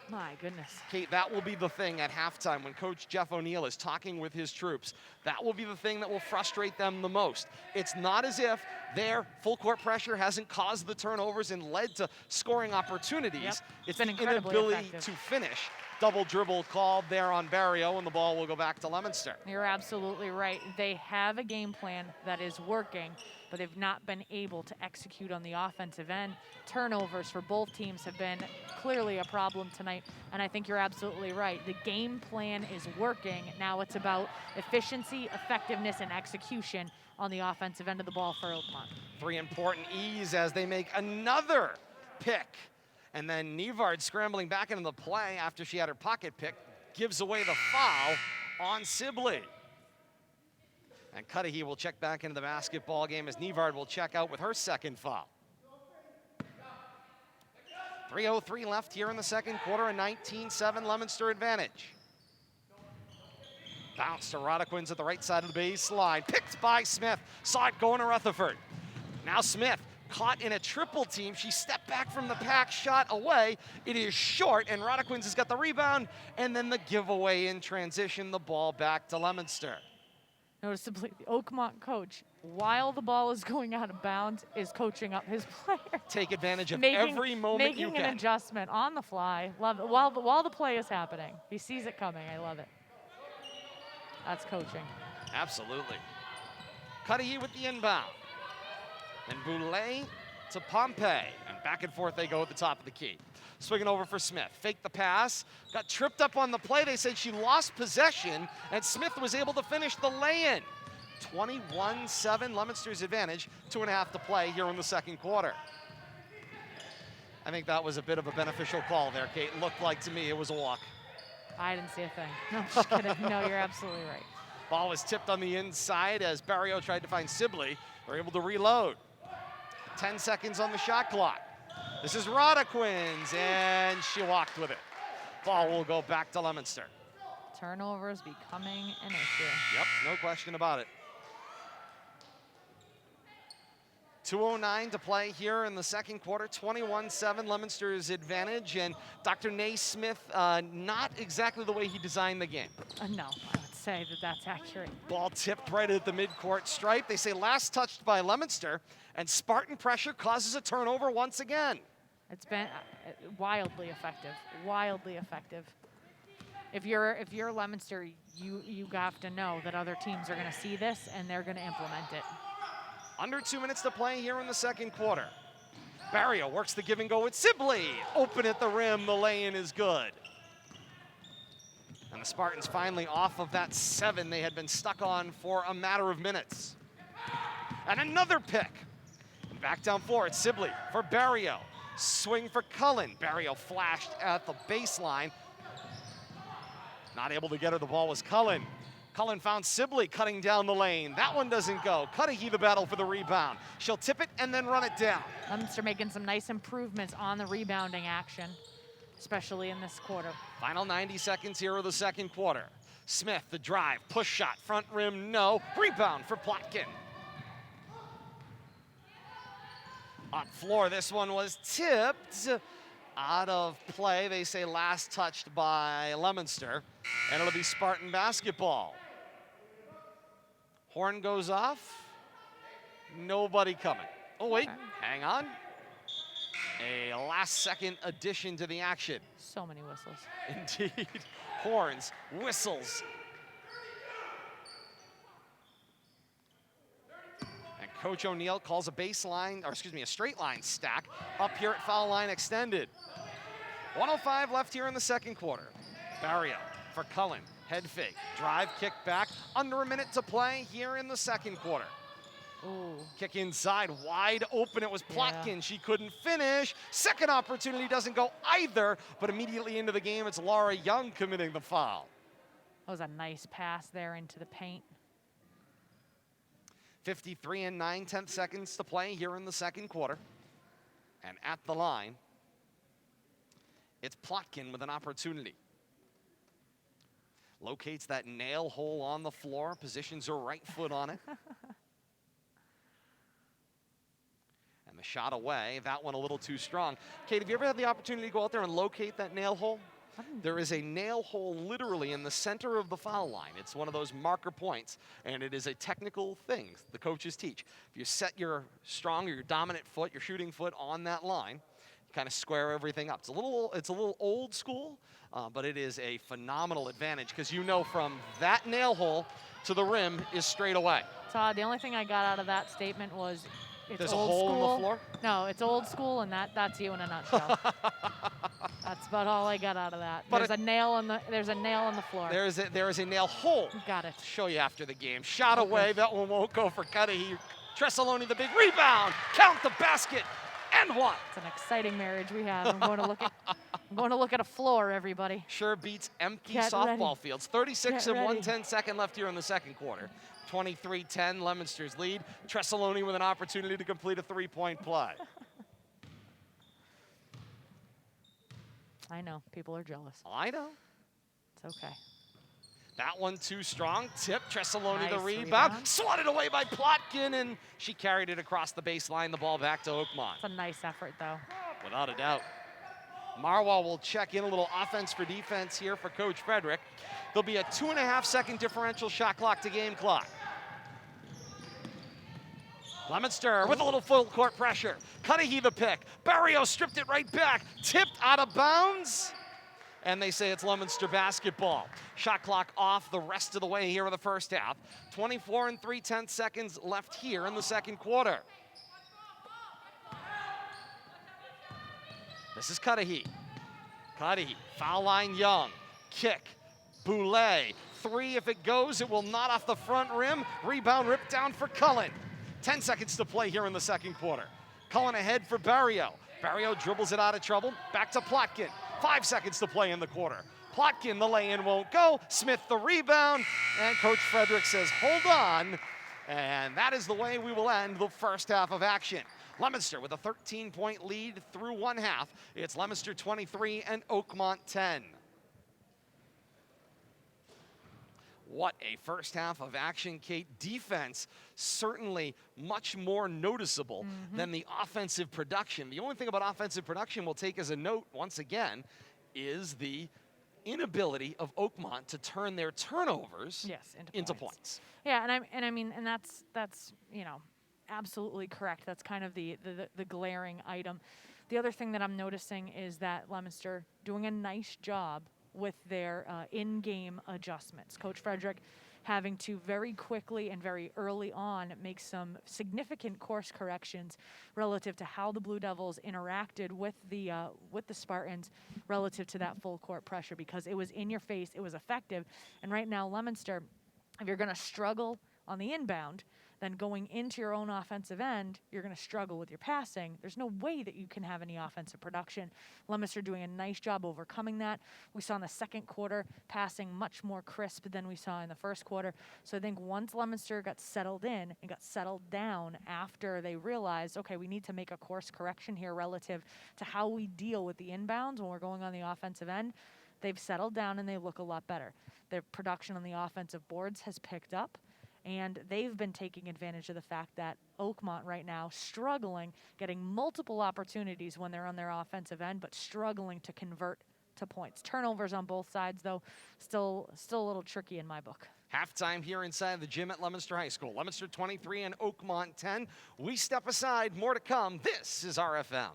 My goodness. Kate, that will be the thing at halftime when Coach Jeff O'Neill is talking with his troops. That will be the thing that will frustrate them the most. It's not as if their full court pressure hasn't caused the turnovers and led to scoring opportunities. Yep. It's the inability to finish. Double dribble called there on Barrio, and the ball will go back to Leominster. You're absolutely right. They have a game plan that is working, but they've not been able to execute on the offensive end. Turnovers for both teams have been clearly a problem tonight, and I think you're absolutely right. The game plan is working. Now it's about efficiency, effectiveness, and execution on the offensive end of the ball for Oakmont. 3 important E's as they make another pick. And then Nevard scrambling back into the play after she had her pocket pick, gives away the foul on Sibley. And Cudahy will check back into the basketball game as Nevard will check out with her second foul. 3:03 left here in the second quarter, a 19-7 Leominster advantage. Bounce to Rodakowitz at the right side of the baseline. Picked by Smith. Saw it going to Rutherford. Now Smith caught in a triple team. She stepped back from the pack, shot away. It is short, and Rodequins has got the rebound, and then the giveaway in transition, the ball back to Leominster. Noticeably, the Oakmont coach, while the ball is going out of bounds, is coaching up his players. Take advantage of every moment you can. Making an adjustment on the fly. Love it. While the play is happening. He sees it coming. I love it. That's coaching. Absolutely. Cudahy with the inbound. And Boulay to Pompey. And back and forth they go at the top of the key. Swinging over for Smith. Fake the pass. Got tripped up on the play. They said she lost possession, and Smith was able to finish the lay-in. 21-7, Leominster's advantage. 2.5 to play here in the second quarter. I think that was a bit of a beneficial call there, Kate. It looked like to me it was a walk. I didn't see a thing. No, just kidding. No, you're absolutely right. Ball was tipped on the inside as Barrio tried to find Sibley. They're able to reload. 10 seconds on the shot clock. This is Rodequins, and she walked with it. Ball will go back to Leominster. Turnovers becoming an issue. Yep, no question about it. 2:09 to play here in the second quarter. 21-7, Leominster's advantage. And Dr. Naismith, not exactly the way he designed the game. No, I would say that that's accurate. Ball tipped right at the midcourt stripe. They say last touched by Leominster, and Spartan pressure causes a turnover once again. It's been wildly effective. Wildly effective. If you're Leominster, you have to know that other teams are going to see this and they're going to implement it. Under 2 minutes to play here in the second quarter. Barrio works the give and go with Sibley. Open at the rim, the lay-in is good. And the Spartans finally off of that 7 they had been stuck on for a matter of minutes. And another pick. And back down floor, it's Sibley for Barrio. Swing for Cullen. Barrio flashed at the baseline. Not able to get her, the ball was Cullen. Cullen found Sibley cutting down the lane. That one doesn't go. Cudahy the battle for the rebound. She'll tip it and then run it down. Leominster making some nice improvements on the rebounding action, especially in this quarter. Final 90 seconds here of the second quarter. Smith, the drive, push shot, front rim, no. Rebound for Plotkin. On floor, this one was tipped. Out of play, they say last touched by Leominster. And it'll be Spartan basketball. Horn goes off. Nobody coming. Oh, wait, hang on. A last-second addition to the action. So many whistles. Indeed. Horns, whistles. And Coach O'Neill calls a baseline, or excuse me, a straight line stack up here at foul line extended. 1:05 left here in the second quarter. Barrio for Cullen. Head fake. Drive, kick back. Under a minute to play here in the second quarter. Ooh. Kick inside, wide open. It was Plotkin. Yeah. She couldn't finish. Second opportunity doesn't go either, but immediately into the game, it's Laura Young committing the foul. That was a nice pass there into the paint. 53 and 9/10 seconds to play here in the second quarter. And at the line, it's Plotkin with an opportunity. Locates that nail hole on the floor, positions her right foot on it. And the shot away, that one a little too strong. Kate, have you ever had the opportunity to go out there and locate that nail hole? There is a nail hole literally in the center of the foul line. It's one of those marker points, and it is a technical thing the coaches teach. If you set your strong or your dominant foot, your shooting foot on that line, you kind of square everything up. It's a little old school, but it is a phenomenal advantage because you know from that nail hole to the rim is straight away. Todd, the only thing I got out of that statement was it's There's a old hole school. in the floor? No, it's old school, and that's you in a nutshell. That's about all I got out of that. But There's a nail on the floor. There is a nail hole. Got it. Show you after the game. Shot away, that one won't go for Cudahy. Tressaloni the big rebound. Count the basket and one. It's an exciting marriage we have. I'm going to look at a floor, everybody. Sure beats empty Get softball ready. fields. 36 Get and ready. 1/10 left here in the second quarter. 23-10, Leominster's lead. Tressaloni with an opportunity to complete a three-point play. I know, people are jealous. I know. It's okay. That one too strong. Tip, Tresoloni Nice the rebound. rebound. Swatted away by Plotkin, and she carried it across the baseline. The ball back to Oakmont. It's a nice effort, though. Without a doubt. Marwell will check in a little offense for defense here for Coach Frederick. There'll be a 2.5-second differential shot clock to game clock. Leominster with a little full court pressure. Cudahy the pick. Barrios stripped it right back. Tipped out of bounds. And they say it's Leominster basketball. Shot clock off the rest of the way here in the first half. 24 3/10 seconds left here in the second quarter. This is Cudahy. Cudahy, foul line Young. Kick, Boulay. 3 if it goes, it will not off the front rim. Rebound ripped down for Cullen. 10 seconds to play here in the second quarter. Cullen ahead for Barrio. Barrio dribbles it out of trouble. Back to Plotkin. 5 seconds to play in the quarter. Plotkin, the lay-in won't go. Smith the rebound. And Coach Frederick says, hold on. And that is the way we will end the first half of action. Leominster with a 13-point lead through one half. It's Leominster 23 and Oakmont 10. What a first half of action, Kate. Defense certainly much more noticeable than the offensive production. The only thing about offensive production we'll take as a note once again is the inability of Oakmont to turn their turnovers into points. Yeah, and that's you know, absolutely correct. That's kind of the glaring item. The other thing that I'm noticing is that Leominster doing a nice job with their in-game adjustments. Coach Frederick having to very quickly and very early on make some significant course corrections relative to how the Blue Devils interacted with the Spartans relative to that full court pressure, because it was in your face, it was effective. And right now, Leominster, if you're going to struggle on the inbound, then going into your own offensive end, you're going to struggle with your passing. There's no way that you can have any offensive production. Leominster doing a nice job overcoming that. We saw in the second quarter passing much more crisp than we saw in the first quarter. So I think once Leominster got settled in and got settled down after they realized, okay, we need to make a course correction here relative to how we deal with the inbounds when we're going on the offensive end, they've settled down and they look a lot better. Their production on the offensive boards has picked up. And they've been taking advantage of the fact that Oakmont right now struggling, getting multiple opportunities when they're on their offensive end, but struggling to convert to points. Turnovers on both sides, though, still a little tricky in my book. Halftime here inside the gym at Leominster High School. Leominster 23 and Oakmont 10. We step aside. More to come. This is RFM.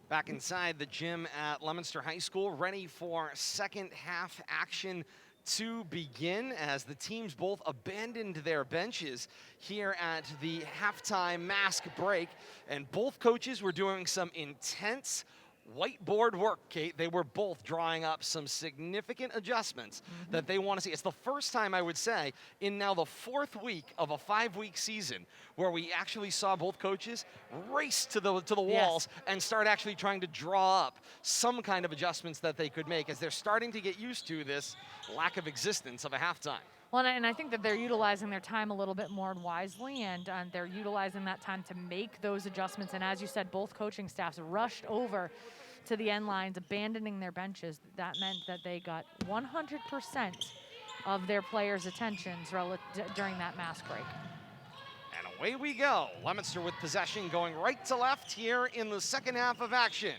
Back inside the gym at Leominster High School, ready for second half action to begin as the teams both abandoned their benches here at the halftime mask break. And both coaches were doing some intense whiteboard work, Kate. They were both drawing up some significant adjustments that they want to see. It's the first time, I would say, in now the fourth week of a 5-week season where we actually saw both coaches race to the walls and start actually trying to draw up some kind of adjustments that they could make as they're starting to get used to this lack of existence of a halftime. Well, and I think that they're utilizing their time a little bit more wisely, and they're utilizing that time to make those adjustments. And as you said, both coaching staffs rushed over to the end lines, abandoning their benches. That meant that they got 100% of their players' attentions during that mask break. And away we go. Leominster with possession going right to left here in the second half of action.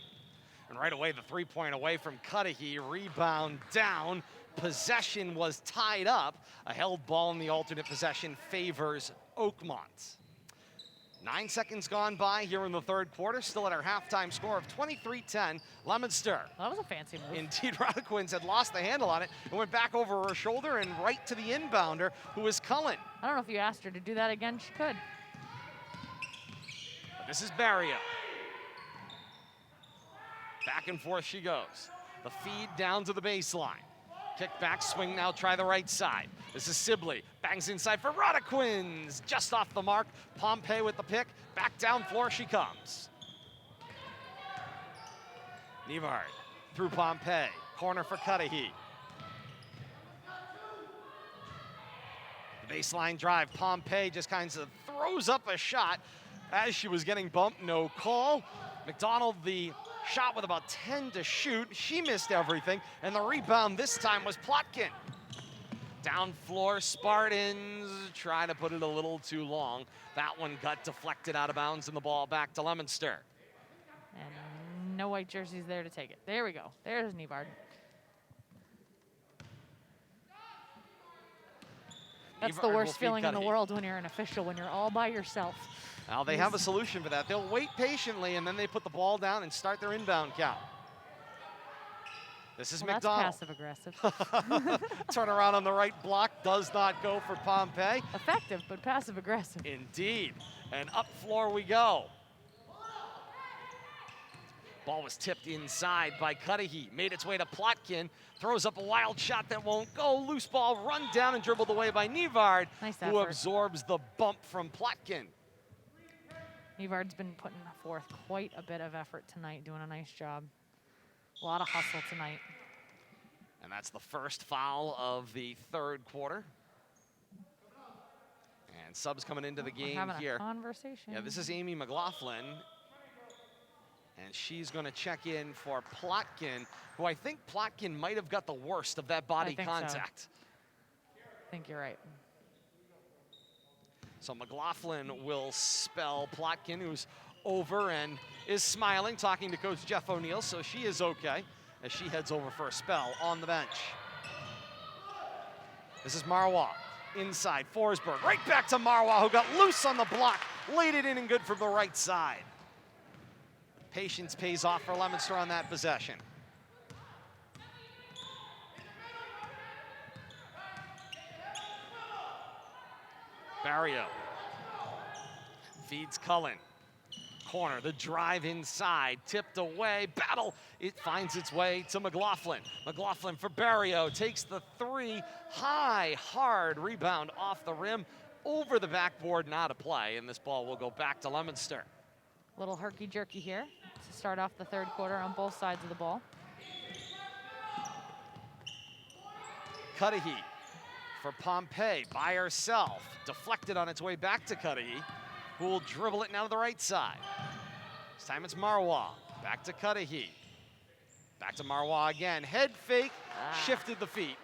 And right away, the 3-point away from Cudahy. Rebound down. Possession was tied up. A held ball in the alternate possession favors Oakmont. 9 seconds gone by here in the third quarter. Still at our halftime score of 23-10. Leominster. That was a fancy move. Indeed, Radaquins had lost the handle on it and went back over her shoulder and right to the inbounder, who was Cullen. I don't know if you asked her to do that again. She could. But this is Barrio. Back and forth she goes. The feed down to the baseline. Kick back, swing now, try the right side. This is Sibley, bangs inside for Radaquins. Just off the mark, Pompey with the pick. Back down floor she comes. Nevard through Pompey, corner for Cudahy. The baseline drive, Pompey just kind of throws up a shot as she was getting bumped, no call. McDonald, the shot with about 10 to shoot. She missed everything, and the rebound this time was Plotkin. Down floor, Spartans try to put it a little too long. That one got deflected out of bounds, and the ball back to Leominster. And no white jerseys there to take it. There we go. There's Nevard. That's the worst feeling in the world when you're an official, when you're all by yourself. Now they have a solution for that. They'll wait patiently, and then they put the ball down and start their inbound count. This is McDonald. That's passive-aggressive. Turn around on the right block, does not go for Pompey. Effective, but passive-aggressive. Indeed. And up floor we go. Ball was tipped inside by Cudahy. Made its way to Plotkin. Throws up a wild shot that won't go. Loose ball run down and dribbled away by Nevard, nice who effort. absorbs the bump from Plotkin. Nevard's been putting forth quite a bit of effort tonight, doing a nice job. A lot of hustle tonight. And that's the first foul of the third quarter. And subs coming into the game having here. A conversation. Yeah, this is Amy McLaughlin. And she's going to check in for Plotkin, who I think Plotkin might have got the worst of that body contact. So. I think you're right. So McLaughlin will spell Plotkin, who's over and is smiling, talking to Coach Jeff O'Neill, so she is okay as she heads over for a spell on the bench. This is Marwa, inside, Forsberg, right back to Marwa, who got loose on the block, laid it in and good from the right side. Patience pays off for Leominster on that possession. Barrio feeds Cullen. Corner, the drive inside, tipped away, battle. It finds its way to McLaughlin. McLaughlin for Barrio, takes the three, high, hard rebound off the rim, over the backboard, not a play, and this ball will go back to Leominster. Little herky-jerky here to start off the third quarter on both sides of the ball. Cudahy for Pompey by herself. Deflected on its way back to Cudahy, who will dribble it now to the right side. This time it's Marwa. Back to Cudahy. Back to Marwa again. Head fake, shifted the feet.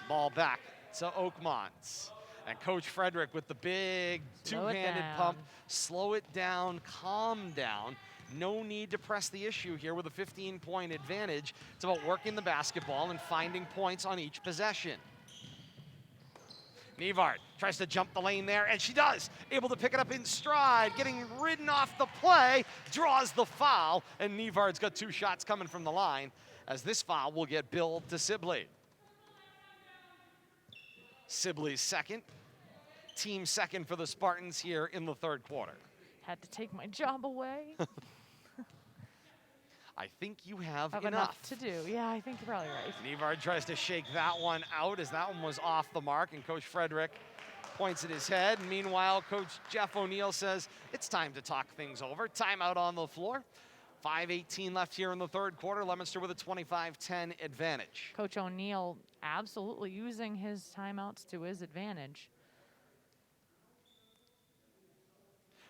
Ball back to Oakmont. And Coach Frederick with the big two-handed pump. Slow it down, calm down. No need to press the issue here with a 15-point advantage. It's about working the basketball and finding points on each possession. Nevard tries to jump the lane there, and she does. Able to pick it up in stride, getting ridden off the play, draws the foul, and Nevard's got two shots coming from the line, as this foul will get billed to Sibley. Sibley's second, team second for the Spartans here in the third quarter. Had to take my job away. I think you have enough to do. Yeah, I think you're probably right. Nevard tries to shake that one out as that one was off the mark, and Coach Frederick points at his head. Meanwhile, Coach Jeff O'Neill says it's time to talk things over. Timeout on the floor. 5:18 left here in the third quarter. Leominster with a 25-10 advantage. Coach O'Neill absolutely using his timeouts to his advantage.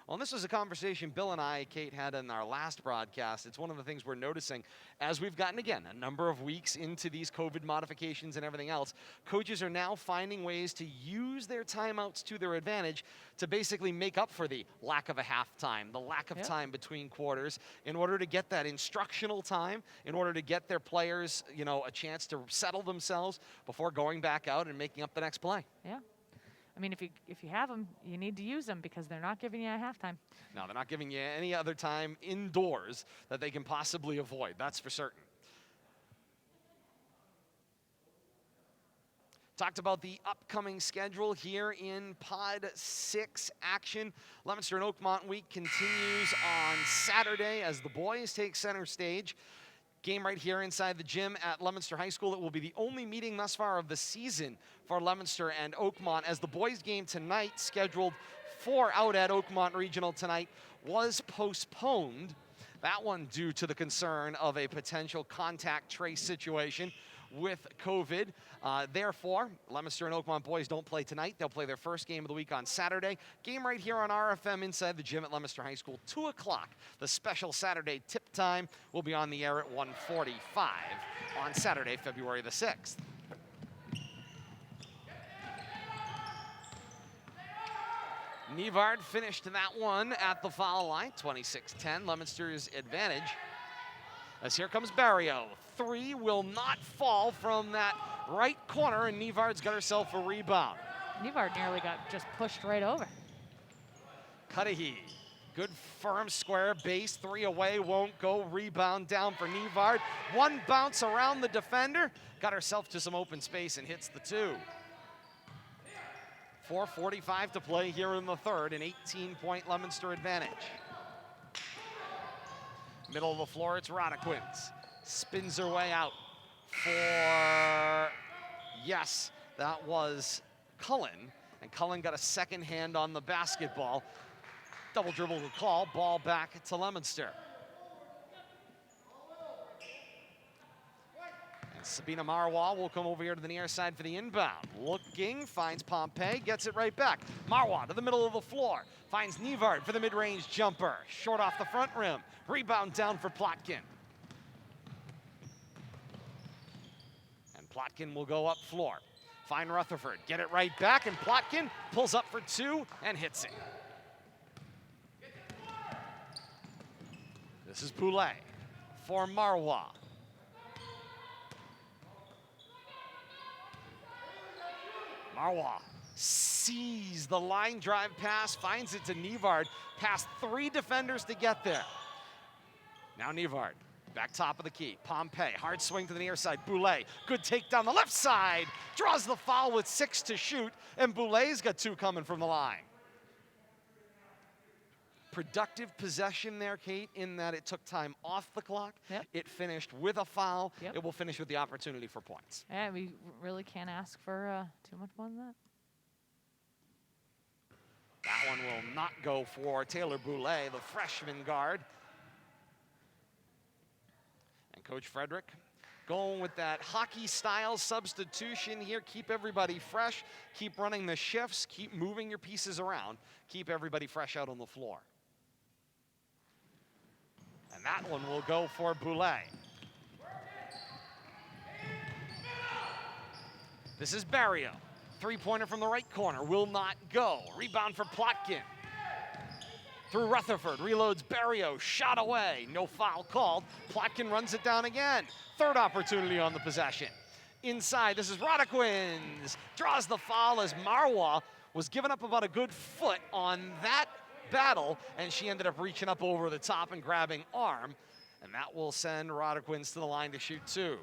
Well, and this was a conversation Bill and I, Kate, had in our last broadcast. It's one of the things we're noticing as we've gotten, again, a number of weeks into these COVID modifications and everything else. Coaches are now finding ways to use their timeouts to their advantage to basically make up for the lack of a halftime, the lack of time between quarters, in order to get that instructional time, in order to get their players, you know, a chance to settle themselves before going back out and making up the next play. Yeah. I mean, if you have them, you need to use them because they're not giving you a halftime. No, they're not giving you any other time indoors that they can possibly avoid. That's for certain. Talked about the upcoming schedule here in Pod 6 action. Leominster and Oakmont week continues on Saturday as the boys take center stage. Game right here inside the gym at Leominster High School. It will be the only meeting thus far of the season for Leominster and Oakmont, as the boys game tonight, scheduled for out at Oakmont Regional tonight, was postponed. That one due to the concern of a potential contact trace situation with COVID. Therefore, Leominster and Oakmont boys don't play tonight. They'll play their first game of the week on Saturday. Game right here on RFM inside the gym at Leominster High School, 2 o'clock. The special Saturday tip time will be on the air at 1:45 on Saturday, February the 6th. Nevard finished that one at the foul line, 26-10, Leominster's advantage. As here comes Barrio. 3 will not fall from that right corner, and Nevard's got herself a rebound. Nevard nearly got just pushed right over. Cudahy, good firm square base, 3 away, won't go. Rebound down for Nevard. 1 bounce around the defender, got herself to some open space and hits the 2. 4:45 to play here in the third, an 18-point Leominster advantage. Middle of the floor, it's Rodequins. Spins her way out for, yes, that was Cullen. And Cullen got a second hand on the basketball. Double dribble call, ball back to Leominster. And Sabina Marwa will come over here to the near side for the inbound. Looking, finds Pompey, gets it right back. Marwa to the middle of the floor. Finds Nevard for the mid-range jumper. Short off the front rim. Rebound down for Plotkin. And Plotkin will go up floor. Find Rutherford, get it right back, and Plotkin pulls up for 2 and hits it. This is Poulet for Marwa. Marwa sees the line drive pass, finds it to Nevard, past 3 defenders to get there. Now Nevard, back top of the key. Pompey, hard swing to the near side. Boulay, good take down the left side. Draws the foul with 6 to shoot, and Boulay's got 2 coming from the line. Productive possession there, Kate, in that it took time off the clock. Yep. It finished with a foul. Yep. It will finish with the opportunity for points. Yeah, we really can't ask for too much more than that. That one will not go for Taylor Boulay, the freshman guard. And Coach Frederick going with that hockey-style substitution here. Keep everybody fresh. Keep running the shifts. Keep moving your pieces around. Keep everybody fresh out on the floor. And that one will go for Boulay. This is Barrio. 3-pointer from the right corner, will not go. Rebound for Plotkin. Through Rutherford, reloads Barrio, shot away, no foul called. Plotkin runs it down again. 3rd opportunity on the possession. Inside, this is Rodequins. Draws the foul as Marwa was giving up about a good foot on that battle, and she ended up reaching up over the top and grabbing arm, and that will send Rodequins to the line to shoot 2.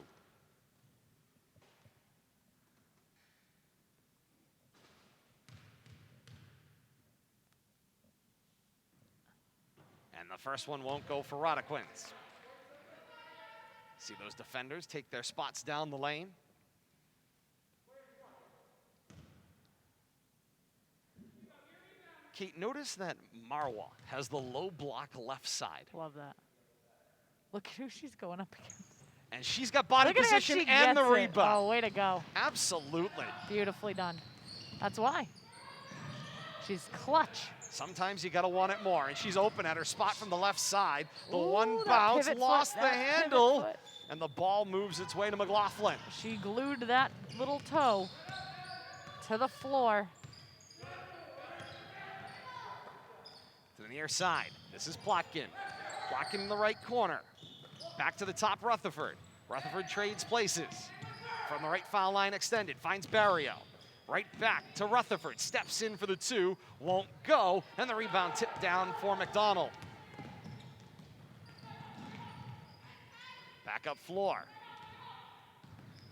And the first one won't go for Rodequins. See those defenders take their spots down the lane. Kate, notice that Marwa has the low block left side. Love that. Look at who she's going up against. And she's got body Look at how position she and the gets it. rebound. Oh, way to go. Absolutely. Beautifully done. That's why. She's clutch. Sometimes you gotta want it more, and she's open at her spot from the left side. The Ooh, one that bounce, pivot lost foot, the that pivot handle, foot. and the ball moves its way to McLaughlin. She glued that little toe to the floor. To the near side, this is Plotkin. Plotkin in the right corner. Back to the top, Rutherford. Rutherford trades places. From the right foul line extended, finds Barrio. Right back to Rutherford, steps in for the 2, won't go, and the rebound tipped down for McDonald. Back up floor.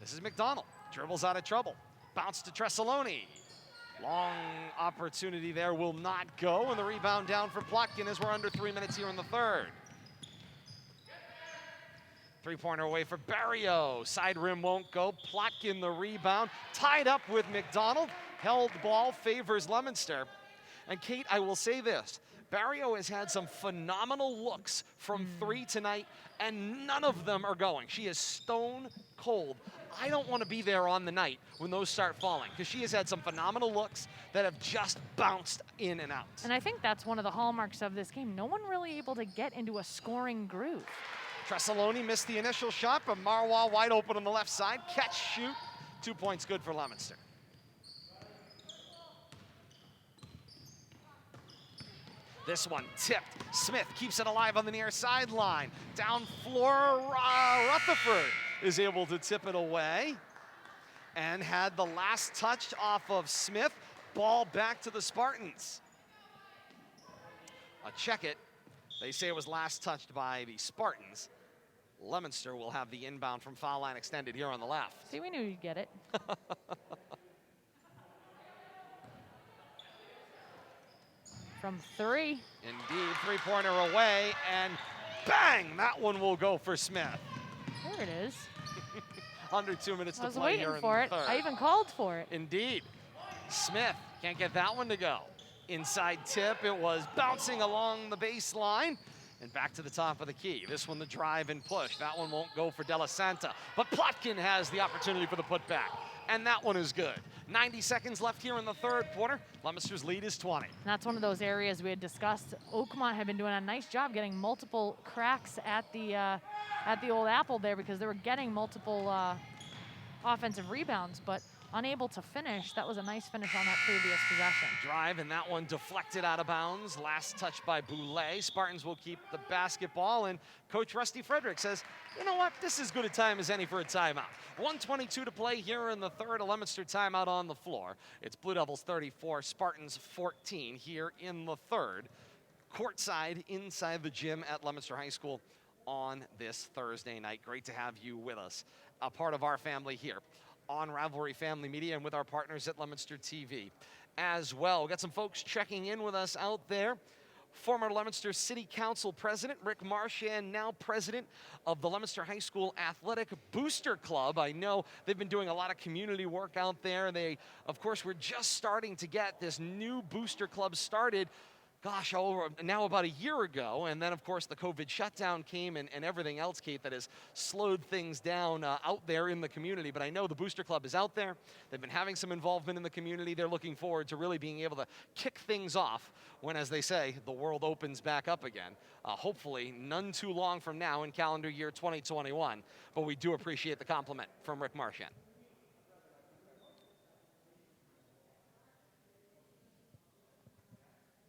This is McDonald, dribbles out of trouble. Bounce to Tresoloni. Long opportunity there will not go, and the rebound down for Plotkin as we're under 3 minutes here in the third. Three-pointer away for Barrio. Side rim won't go. Plotkin the rebound. Tied up with McDonald. Held ball favors Leominster. And Kate, I will say this. Barrio has had some phenomenal looks from 3 tonight, and none of them are going. She is stone cold. I don't want to be there on the night when those start falling, because she has had some phenomenal looks that have just bounced in and out. And I think that's one of the hallmarks of this game. No one really able to get into a scoring groove. Tresoloni missed the initial shot, but Marwah wide open on the left side. Catch, shoot. 2 points good for Leominster. This one tipped. Smith keeps it alive on the near sideline. Down floor, Rutherford is able to tip it away and had the last touch off of Smith. Ball back to the Spartans. I'll check it. They say it was last touched by the Spartans. Leominster will have the inbound from foul line extended here on the left. See, we knew you'd get it. From 3. Indeed, three-pointer away, and bang! That one will go for Smith. There it is. Under 2 minutes I to was play waiting here in for the it. third. I even called for it. Indeed. Smith can't get that one to go. Inside tip, it was bouncing along the baseline and back to the top of the key. This one, the drive and push. That one won't go for De La Santa, but Plotkin has the opportunity for the putback, and that one is good. 90 seconds left here in the third quarter. Leominster's lead is 20. And that's one of those areas we had discussed. Oakmont had been doing a nice job getting multiple cracks at the old apple there, because they were getting multiple offensive rebounds, but unable to finish. That was a nice finish on that previous possession. Drive, and that one deflected out of bounds. Last touch by Boulay. Spartans will keep the basketball, and Coach Rusty Frederick says, you know what, this is as good a time as any for a timeout. 1:22 to play here in the third. A Leominster timeout on the floor. It's Blue Devils 34, Spartans 14 here in the third. Courtside inside the gym at Leominster High School on this Thursday night. Great to have you with us, a part of our family here on Rivalry Family Media and with our partners at Leominster TV as well. We've got some folks checking in with us out there. Former Leominster City Council President Rick Marchand, now president of the Leominster High School Athletic Booster Club. I know they've been doing a lot of community work out there. They, of course, were just starting to get this new booster club started, gosh, now about a year ago. And then, of course, the COVID shutdown came and everything else, Kate, that has slowed things down out there in the community. But I know the Booster Club is out there. They've been having some involvement in the community. They're looking forward to really being able to kick things off when, as they say, the world opens back up again. Hopefully, none too long from now in calendar year 2021. But we do appreciate the compliment from Rick Marchand.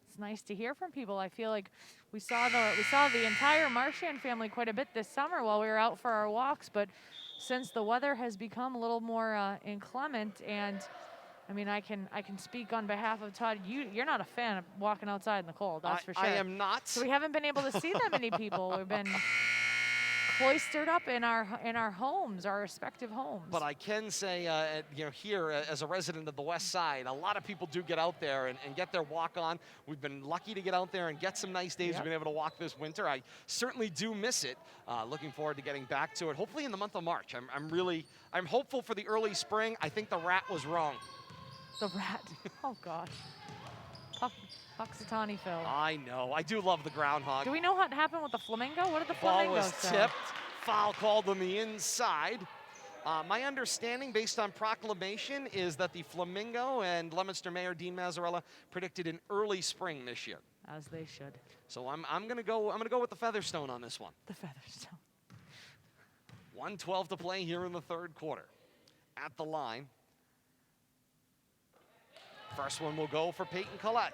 It's nice to hear from people. I feel like we saw the entire Marchand family quite a bit this summer while we were out for our walks, but since the weather has become a little more inclement, and I mean, I can speak on behalf of Todd. You're not a fan of walking outside in the cold, that's for sure. I am not. So we haven't been able to see that many people. We've been cloistered up in our homes, our respective homes. But I can say, here as a resident of the West Side, a lot of people do get out there and get their walk on. We've been lucky to get out there and get some nice days. Yep. We've been able to walk this winter. I certainly do miss it. Looking forward to getting back to it. Hopefully in the month of March. I'm hopeful for the early spring. I think the rat was wrong. The rat. Oh gosh. Puxatawny Phil. I know. I do love the groundhog. Do we know what happened with the flamingo? What did the Ball flamingo was say? tipped. Foul called on the inside. My understanding, based on proclamation, is that the Flamingo and Leominster Mayor Dean Mazzarella predicted an early spring this year. As they should. So I'm gonna go with the Featherstone on this one. The Featherstone. 1:12 to play here in the third quarter. At the line. First one will go for Peyton Collette.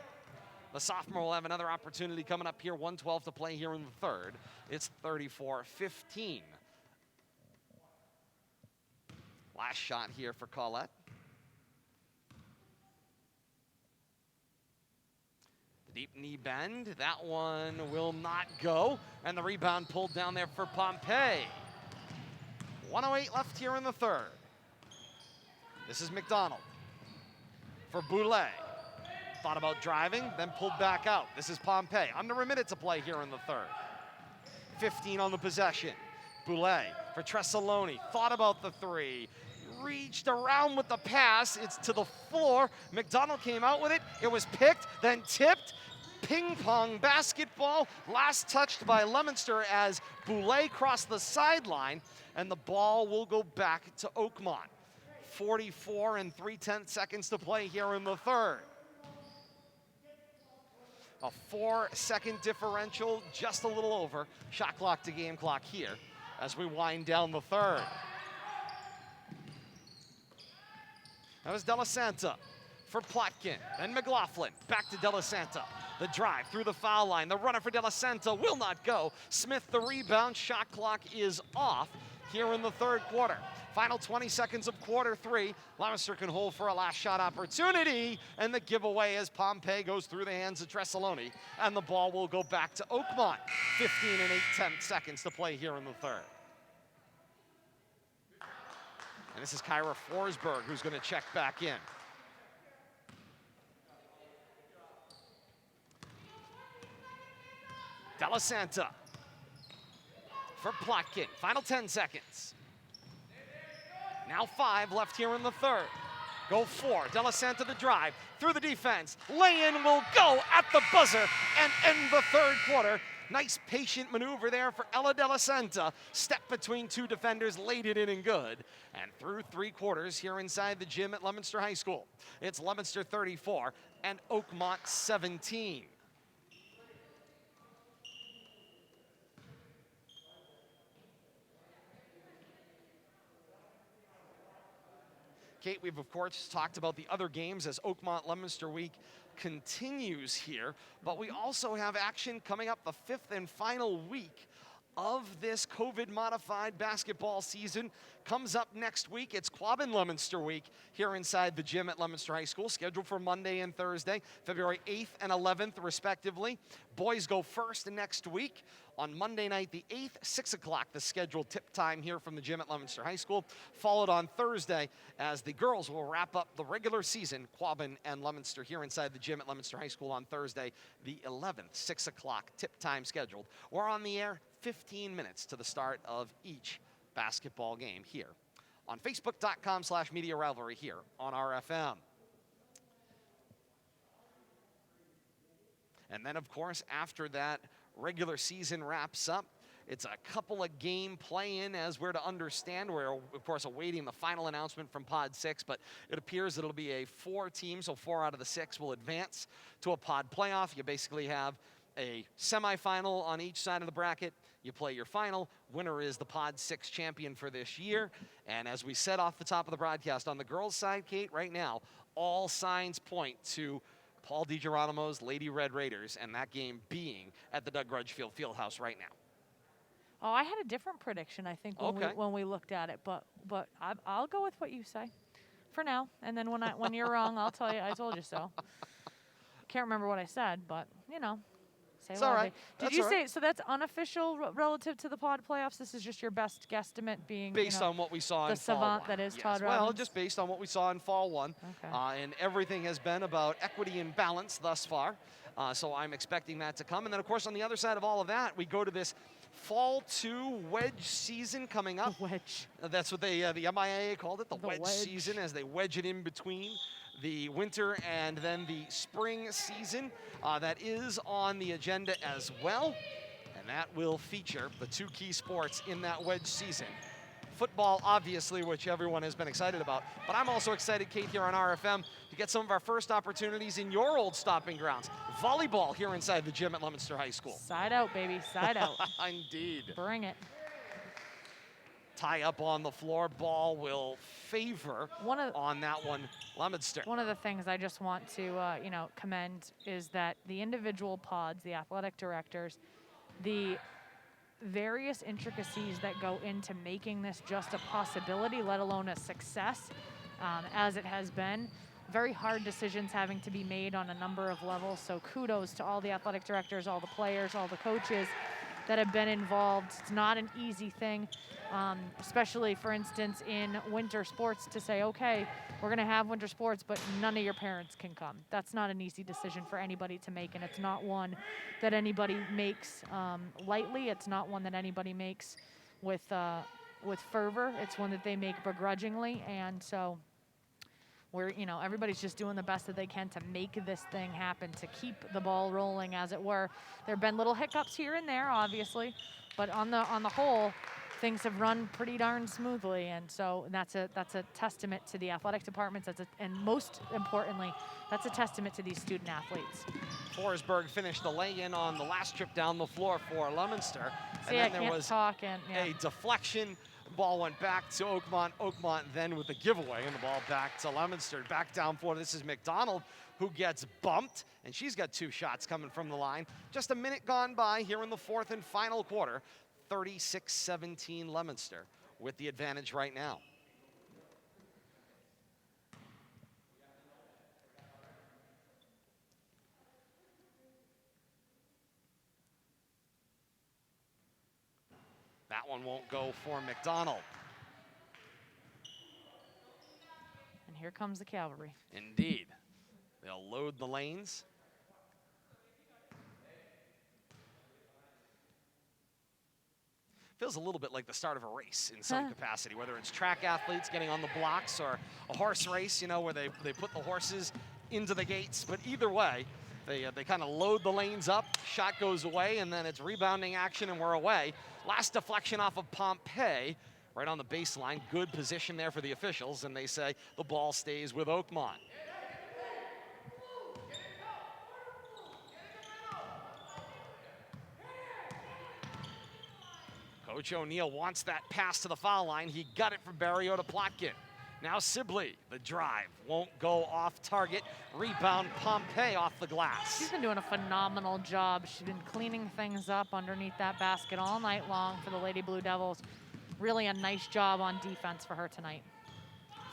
The sophomore will have another opportunity coming up here. 1:12 to play here in the third. It's 34-15. Last shot here for Collette. The deep knee bend. That one will not go. And the rebound pulled down there for Pompey. 1:08 left here in the third. This is McDonald for Boulay. Thought about driving, then pulled back out. This is Pompey. Under a minute to play here in the third. 15 on the possession. Boulay for Tressaloni. Thought about the three. Reached around with the pass. It's to the floor. McDonald came out with it. It was picked, then tipped. Ping pong basketball. Last touched by Leominster as Boulay crossed the sideline. And the ball will go back to Oakmont. 44 and 3/10 seconds to play here in the third. A 4-second differential, just a little over. Shot clock to game clock here as we wind down the third. That was De La Santa for Plotkin. Then McLaughlin back to De La Santa. The drive through the foul line. The runner for De La Santa will not go. Smith the rebound. Shot clock is off here in the third quarter. Final 20 seconds of quarter three. Leominster can hold for a last shot opportunity. And the giveaway as Pompey goes through the hands of Tressaloni. And the ball will go back to Oakmont. 15 and 8/10 seconds to play here in the third. And this is Kyra Forsberg who's going to check back in. De La Santa for Plotkin. Final 10 seconds. Now 5 left here in the third. Go 4. De La Santa the drive through the defense. Lay-in will go at the buzzer and end the third quarter. Nice patient maneuver there for Ella De La Santa. Step between two defenders, laid it in and good. And through 3 quarters here inside the gym at Leominster High School. It's Leominster 34 and Oakmont 17. Kate, we've of course talked about the other games as Oakmont-Leominster week continues here, but we also have action coming up the 5th and final week of this COVID-modified basketball season. Comes up next week. It's Quabbin-Leominster week here inside the gym at Leominster High School, scheduled for Monday and Thursday, February 8th and 11th, respectively. Boys go first next week. On Monday night, the 8th, 6 o'clock, the scheduled tip time here from the gym at Leominster High School, followed on Thursday as the girls will wrap up the regular season, Quabbin and Leominster here inside the gym at Leominster High School on Thursday, the 11th, 6 o'clock, tip time scheduled. We're on the air 15 minutes to the start of each basketball game here on Facebook.com/Media Rivalry here on RFM. And then, of course, after that regular season wraps up, it's a couple of game play-in as we're to understand. We're, of course, awaiting the final announcement from Pod 6, but it appears that it'll be a 4-team, so 4 out of the 6 will advance to a Pod playoff. You basically have a semifinal on each side of the bracket. You play your final. Winner is the Pod 6 champion for this year. And as we said off the top of the broadcast, on the girls' side, Kate, right now, all signs point to Paul DiGeronimo's Lady Red Raiders, and that game being at the Doug Grudgefield Fieldhouse right now. Oh, I had a different prediction, I think, when we looked at it, but I'll go with what you say for now. And then when you're wrong, I'll tell you I told you so. Can't remember what I said, but you know. It's all right. Did you say so? That's unofficial relative to the Pod playoffs. This is just your best guesstimate, being based on what we saw in the fall savant 1. that is Yes. Todd Robbins. Well, just based on what we saw in fall 1, Okay. And everything has been about equity and balance thus far. So I'm expecting that to come, and then of course on the other side of all of that, we go to this fall 2 wedge season coming up. The wedge. That's what the MIAA called it, the wedge wedge season, as they wedge it in between the winter and then the spring season. That is on the agenda as well, and that will feature the 2 key sports in that wedge season: football, obviously, which everyone has been excited about. But I'm also excited, Kate, here on RFM, to get some of our first opportunities in your old stomping grounds. Volleyball here inside the gym at Leominster High School. Side out, baby, side out. Indeed. Bring it. Tie up on the floor. Ball will favor on that one Leominster. One of the things I just want to commend is that the individual pods, the athletic directors, the various intricacies that go into making this just a possibility, let alone a success, as it has been. Very hard decisions having to be made on a number of levels. So kudos to all the athletic directors, all the players, all the coaches that have been involved. It's not an easy thing, especially, for instance, in winter sports, to say, okay, we're going to have winter sports, but none of your parents can come. That's not an easy decision for anybody to make, and it's not one that anybody makes lightly. It's not one that anybody makes with fervor. It's one that they make begrudgingly, and so everybody's just doing the best that they can to make this thing happen, to keep the ball rolling, as it were. There have been little hiccups here and there, obviously, but on the whole, things have run pretty darn smoothly, and so that's a testament to the athletic departments. And most importantly, that's a testament to these student athletes. Forsberg finished the lay-in on the last trip down the floor for Leominster, See, and then there was a deflection. Ball went back to Oakmont. Oakmont then with the giveaway, and the ball back to Leominster. Back down floor. This is McDonald, who gets bumped, and she's got 2 shots coming from the line. Just a minute gone by here in the 4th and final quarter. 36-17 Leominster with the advantage right now. That one won't go for McDonald. And here comes the cavalry. Indeed. They'll load the lanes. Feels a little bit like the start of a race in some capacity, whether it's track athletes getting on the blocks or a horse race, where they put the horses into the gates. But either way, they kind of load the lanes up, shot goes away, and then it's rebounding action, and we're away. Last deflection off of Pompey, right on the baseline. Good position there for the officials, and they say the ball stays with Oakmont. Coach O'Neill wants that pass to the foul line. He got it from Barrio to Plotkin. Now Sibley, the drive, won't go off target. Rebound Pompey off the glass. She's been doing a phenomenal job. She's been cleaning things up underneath that basket all night long for the Lady Blue Devils. Really a nice job on defense for her tonight.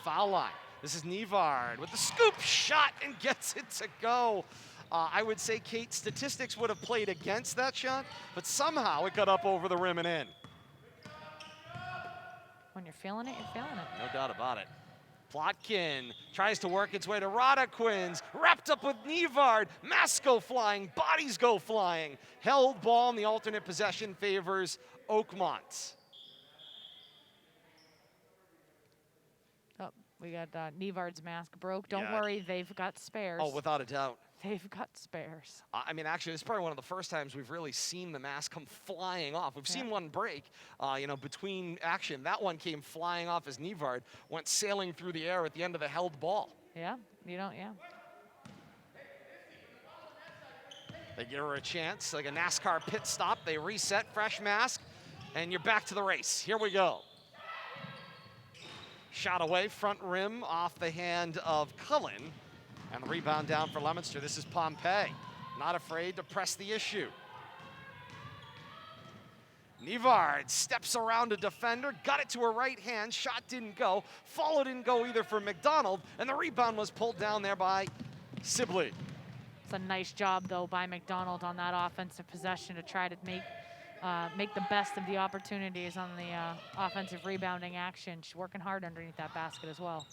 Foul line. This is Nevard with the scoop shot and gets it to go. I would say, Kate, statistics would have played against that shot, but somehow it got up over the rim and in. When you're feeling it, you're feeling it. No doubt about it. Plotkin tries to work its way to Rodaquins, wrapped up with Nevard. Masks go flying, bodies go flying. Held ball, and the alternate possession favors Oakmont. Oh, we got Nevard's mask broke. Don't worry, they've got spares. Oh, without a doubt. They've got spares. I mean, actually, this is probably one of the first times we've really seen the mask come flying off. We've seen one break, between action. That one came flying off as Nevard went sailing through the air at the end of the held ball. Yeah, They give her a chance, like a NASCAR pit stop. They reset, fresh mask, and you're back to the race. Here we go. Shot away, front rim off the hand of Cullen. And the rebound down for Leominster. This is Pompey, not afraid to press the issue. Nevard steps around a defender, got it to her right hand, shot didn't go, follow didn't go either for McDonald, and the rebound was pulled down there by Sibley. It's a nice job, though, by McDonald on that offensive possession to try to make the best of the opportunities on the offensive rebounding action. She's working hard underneath that basket as well.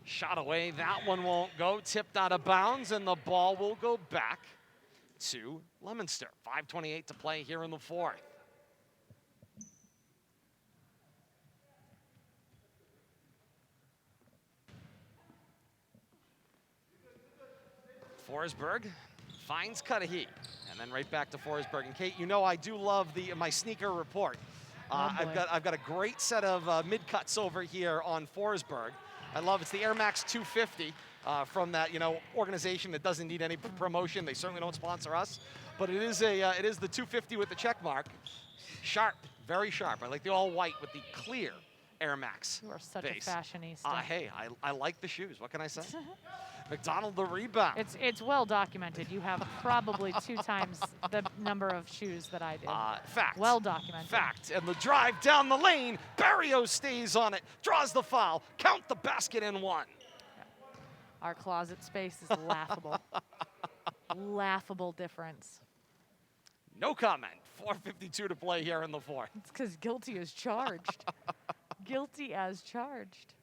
Shot away, that one won't go, tipped out of bounds, and the ball will go back to Leominster. 5:28 to play here in the 4th. Forsberg finds Cudahy, and then right back to Forsberg. And Kate, I do love my sneaker report. I've got a great set of mid-cuts over here on Forsberg. I love it's the Air Max 250 from that organization that doesn't need any promotion. They certainly don't sponsor us, but it is the 250 with the check mark. Sharp, very sharp. I like the all white with the clear Air Max. You are such base. a fashionista. Hey, I like the shoes. What can I say? McDonald the rebound. It's well documented. You have probably 2 times the number of shoes that I do. Fact. Well documented. Fact. And the drive down the lane. Barrios stays on it. Draws the foul. Count the basket and one. Our closet space is laughable. Laughable difference. No comment. 4:52 to play here in the fourth. It's because guilty as charged. Guilty as charged.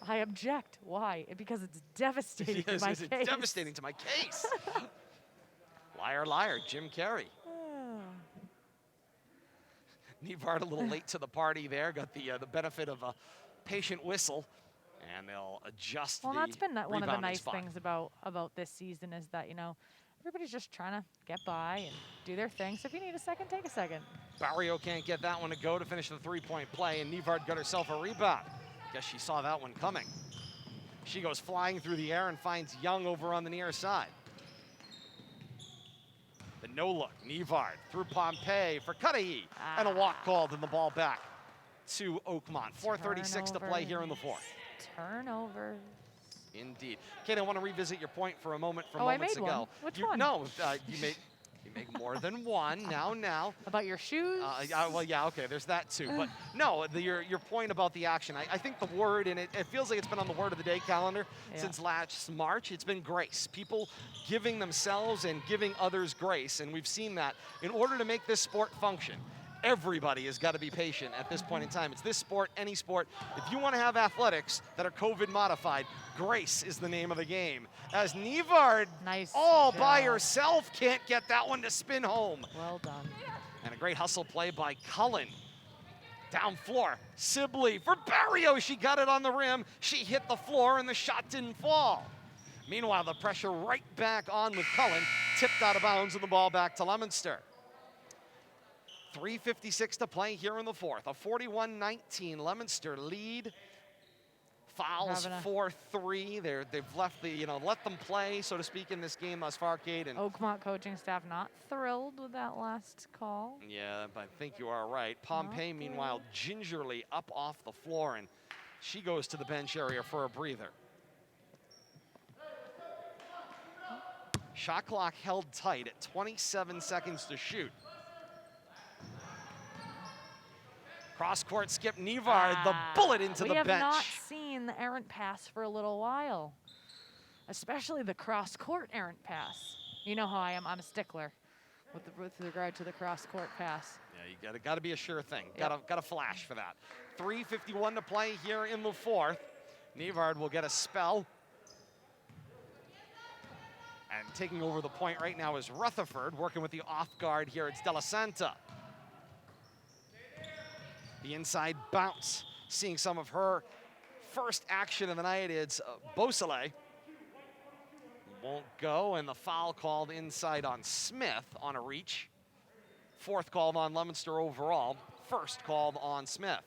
I object. Why? Because it's devastating to my case. It's devastating to my case. Liar, liar, Jim Carrey. Nevard a little late to the party there. Got the benefit of a patient whistle, and they'll adjust the that's been one of the nice spot. things about this season is that, everybody's just trying to get by and do their thing. So if you need a second, take a second. Barrio can't get that one to go to finish the three-point play, and Nevard got herself a rebound. Guess she saw that one coming. She goes flying through the air and finds Young over on the near side. The no-look, Nevard through Pompey for Cudahy, and a walk called and the ball back to Oakmont. 4:36 to play here in the fourth. Turnovers. Indeed. Kate, I want to revisit your point for a moment from moments ago. One. Which one? No, you make more than one now. About your shoes? Well, yeah, okay, there's that too. But no, your point about the action, I think the word, and it feels like it's been on the word of the day calendar since last March, it's been grace. People giving themselves and giving others grace, and we've seen that. In order to make this sport function, everybody has got to be patient at this point in time. It's this sport, any sport. If you want to have athletics that are COVID modified, grace is the name of the game. As Nevard, all by herself, can't get that one to spin home. Well done. And a great hustle play by Cullen. Down floor, Sibley for Barrio. She got it on the rim. She hit the floor and the shot didn't fall. Meanwhile, the pressure right back on with Cullen. Tipped out of bounds and the ball back to Leominster. 3:56 to play here in the fourth. A 41-19 Leominster lead. Fouls 4-3. They've left let them play, so to speak, in this game thus far, Kate. And Oakmont coaching staff not thrilled with that last call. Yeah, I think you are right. Pompey, meanwhile, gingerly up off the floor, and she goes to the bench area for a breather. Shot clock held tight at 27 seconds to shoot. Cross-court skip, Nevard, the bullet into the bench. We have not seen the errant pass for a little while, especially the cross-court errant pass. You know how I am. I'm a stickler with regard to the cross-court pass. Yeah, you got to be a sure thing. Got to flash for that. 3:51 to play here in the fourth. Nevard will get a spell. And taking over the point right now is Rutherford, working with the off guard here. It's De La Santa. The inside bounce, seeing some of her first action of the night. It's Beausoleil. Won't go, and the foul called inside on Smith on a reach. Fourth called on Leominster overall. First called on Smith.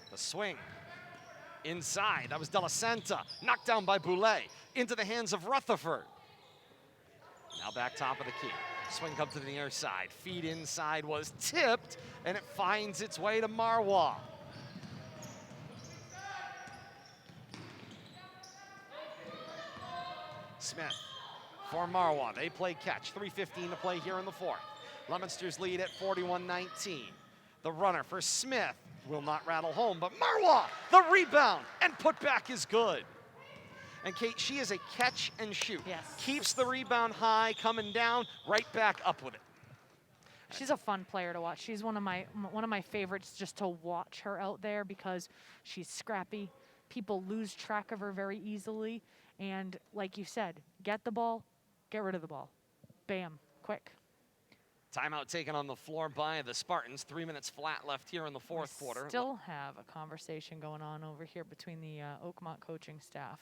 The swing. Inside, that was De La Santa. Knocked down by Boulay. Into the hands of Rutherford. Now back top of the key. Swing comes to the near side. Feed inside was tipped, and it finds its way to Marwa. Smith for Marwa. They play catch. 3:15 to play here in the fourth. Leominster's lead at 41-19. The runner for Smith will not rattle home, but Marwa, the rebound, and put back is good. And Kate, she is a catch and shoot. Yes. Keeps the rebound high, coming down, right back up with it. She's a fun player to watch. She's one of my favorites just to watch her out there because she's scrappy. People lose track of her very easily. And like you said, get the ball, get rid of the ball. Bam, quick. Timeout taken on the floor by the Spartans. 3 minutes flat left here in the fourth quarter. Still have a conversation going on over here between the Oakmont coaching staff.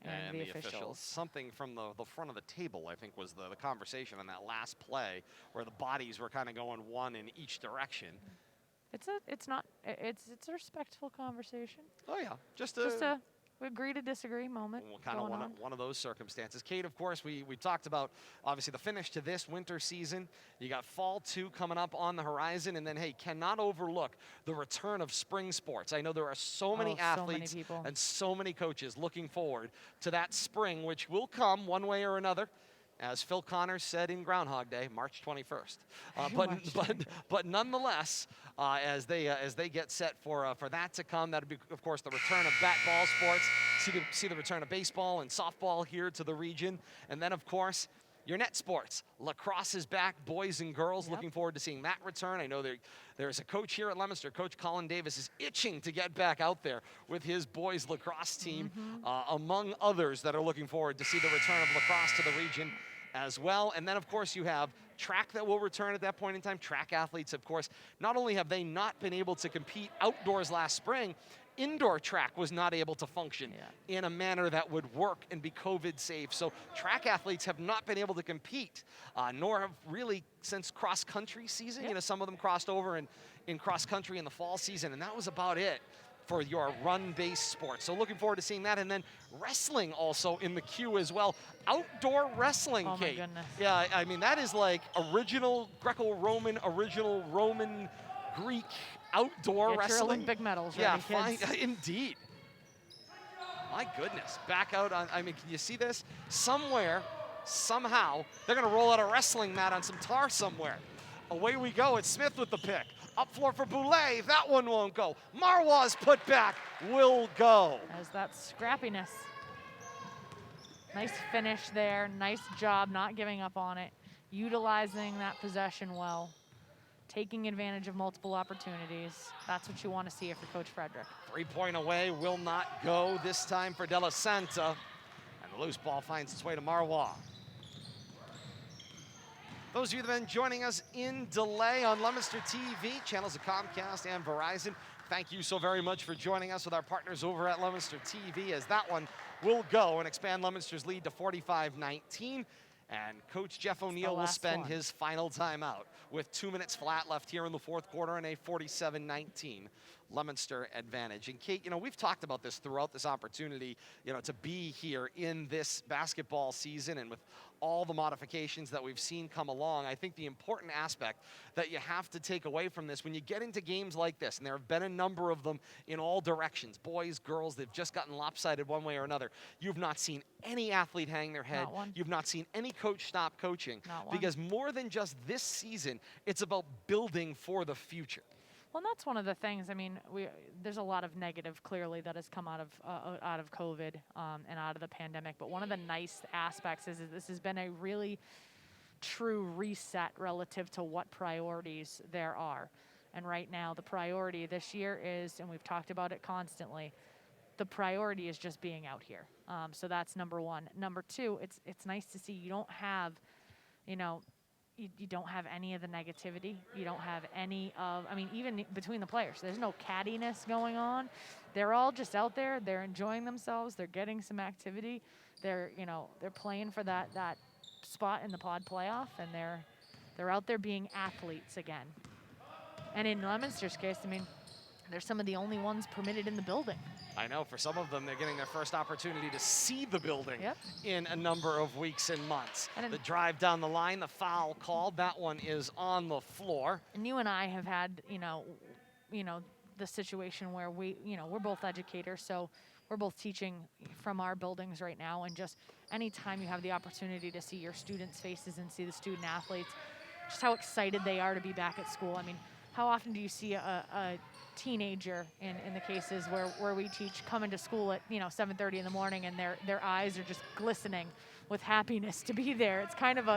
and the officials. Something from the front of the table, I think, was the conversation on that last play where the bodies were kind of going one in each direction. It's a respectful conversation. Oh, yeah. Just a agree to disagree moment. Well, kind of one of those circumstances. Kate, of course, we talked about, obviously, the finish to this winter season. You got fall 2 coming up on the horizon, and then, hey, cannot overlook the return of spring sports. I know there are so many athletes so many people. And so many coaches looking forward to that spring, which will come one way or another. As Phil Connors said in Groundhog Day, March 21st. But nonetheless, as they get set for that to come, that'll be, of course, the return of bat ball sports. See the return of baseball and softball here to the region, and then, of course, your net sports. Lacrosse is back, boys and girls. Yep. Looking forward to seeing that return. I know there's a coach here at Leominster, Coach Colin Davis, is itching to get back out there with his boys lacrosse team, among others that are looking forward to see the return of lacrosse to the region as well. And then, of course, you have track that will return at that point in time. Track athletes, of course, not only have they not been able to compete outdoors last spring, indoor track was not able to function in a manner that would work and be COVID safe. So track athletes have not been able to compete, nor have really since cross country season. Yep. You know, some of them crossed over in cross country in the fall season, and that was about it for your run-based sports. So looking forward to seeing that. And then wrestling also in the queue as well. Outdoor wrestling, oh Kate. My goodness. Yeah, I mean, that is like original Greco-Roman, original Roman, Greek outdoor Get wrestling. Your Olympic medals, yeah, ready, kids. Indeed. My goodness, back out on, I mean, can you see this? Somewhere, somehow, they're gonna roll out a wrestling mat on some tar somewhere. Away we go, it's Smith with the pick. Up floor for Boulay, that one won't go. Marwa's put back, will go. As that scrappiness. Nice finish there, nice job not giving up on it. Utilizing that possession well. Taking advantage of multiple opportunities. That's what you want to see if you're Coach Frederick. 3-point away will not go this time for De La Santa. And the loose ball finds its way to Marwa. Those of you that have been joining us in delay on Leominster TV, channels of Comcast and Verizon, thank you so very much for joining us with our partners over at Leominster TV, as that one will go and expand Leominster's lead to 45-19. And Coach Jeff O'Neill will spend his final timeout with 2 minutes flat left here in the fourth quarter and a 47-19 Leominster advantage. And Kate, you know, we've talked about this throughout this opportunity, you know, to be here in this basketball season, and with all the modifications that we've seen come along, I think the important aspect that you have to take away from this when you get into games like this, and there have been a number of them in all directions, boys, girls, they've just gotten lopsided one way or another. You've not seen any athlete hang their head. Not one. You've not seen any coach stop coaching. Not one. Because more than just this season, it's about building for the future. Well, and that's one of the things. I mean, there's a lot of negative, clearly, that has come out of COVID and out of the pandemic. But one of the nice aspects is this has been a really true reset relative to what priorities there are. And right now, the priority this year is, and we've talked about it constantly, the priority is just being out here. So that's number one. Number two, it's nice to see you don't have, you know, you don't have any of the negativity. You don't have any of, I mean, even between the players, there's no cattiness going on. They're all just out there. They're enjoying themselves. They're getting some activity. They're, you know, they're playing for that spot in the pod playoff, and they're out there being athletes again. And in Leominster's case, I mean, they're some of the only ones permitted in the building. I know, for some of them, they're getting their first opportunity to see the building Yep. in a number of weeks and months. And the drive down the line, the foul called, that one is on the floor. And you and I have had, you know, the situation where we're both educators, so we're both teaching from our buildings right now, and just anytime you have the opportunity to see your students' faces and see the student athletes, just how excited they are to be back at school. I mean, how often do you see a teenager in the cases where we teach come into school at 7:30 in the morning, and their eyes are just glistening with happiness to be there? It's kind of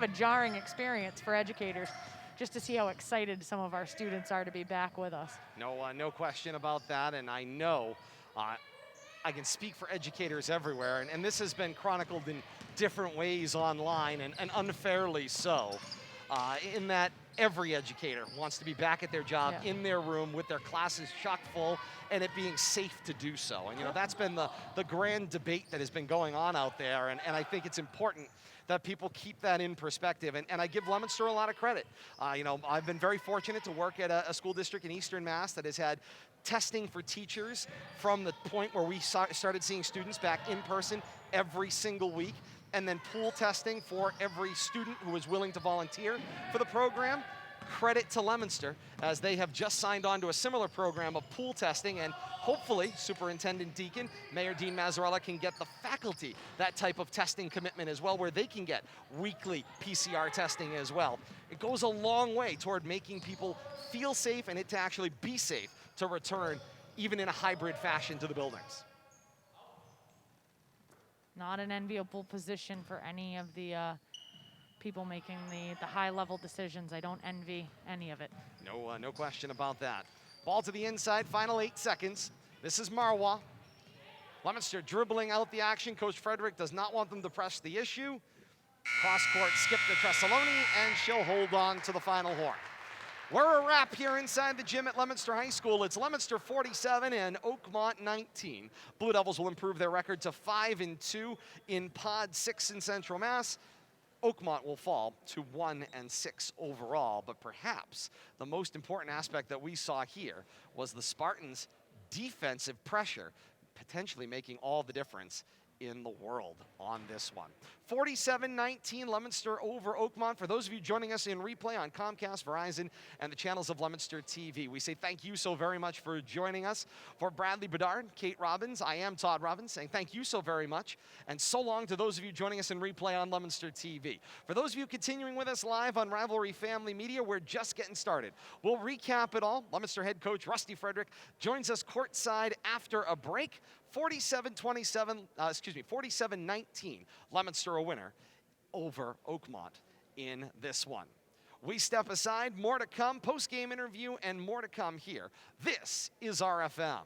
a jarring experience for educators, just to see how excited some of our students are to be back with us. No question about that, and I know I can speak for educators everywhere, and this has been chronicled in different ways online, and unfairly so, in that every educator wants to be back at their job, Yeah. in their room with their classes chock full and it being safe to do so. And that's been the grand debate that has been going on out there, and I think it's important that people keep that in perspective. And I give Leominster a lot of credit. I've been very fortunate to work at a school district in Eastern Mass that has had testing for teachers from the point where we started seeing students back in person every single week, and then pool testing for every student who was willing to volunteer for the program. Credit to Leominster, as they have just signed on to a similar program of pool testing, and hopefully Superintendent Deacon, Mayor Dean Mazzarella can get the faculty that type of testing commitment as well, where they can get weekly PCR testing as well. It goes a long way toward making people feel safe and it to actually be safe to return, even in a hybrid fashion, to the buildings. Not an enviable position for any of the people making the high-level decisions. I don't envy any of it. No question about that. Ball to the inside, final 8 seconds. This is Marwa. Leominster dribbling out the action. Coach Frederick does not want them to press the issue. Cross-court skip to Tresoloni, and she'll hold on to the final horn. We're a wrap here inside the gym at Leominster High School. It's Leominster 47 and Oakmont 19. Blue Devils will improve their record to 5-2 in Pod 6 in Central Mass. Oakmont will fall to 1-6 overall, but perhaps the most important aspect that we saw here was the Spartans' defensive pressure, potentially making all the difference in the world on this one. 47-19, Leominster over Oakmont. For those of you joining us in replay on Comcast, Verizon, and the channels of Leominster TV, we say thank you so very much for joining us. For Bradley Bedard, Kate Robbins, I am Todd Robbins, saying thank you so very much, and so long to those of you joining us in replay on Leominster TV. For those of you continuing with us live on Rivalry Family Media, we're just getting started. We'll recap it all. Leominster head coach Rusty Frederick joins us courtside after a break. 47-19, Leominster a winner over Oakmont in this one. We step aside, more to come, post-game interview, and more to come here. This is RFM.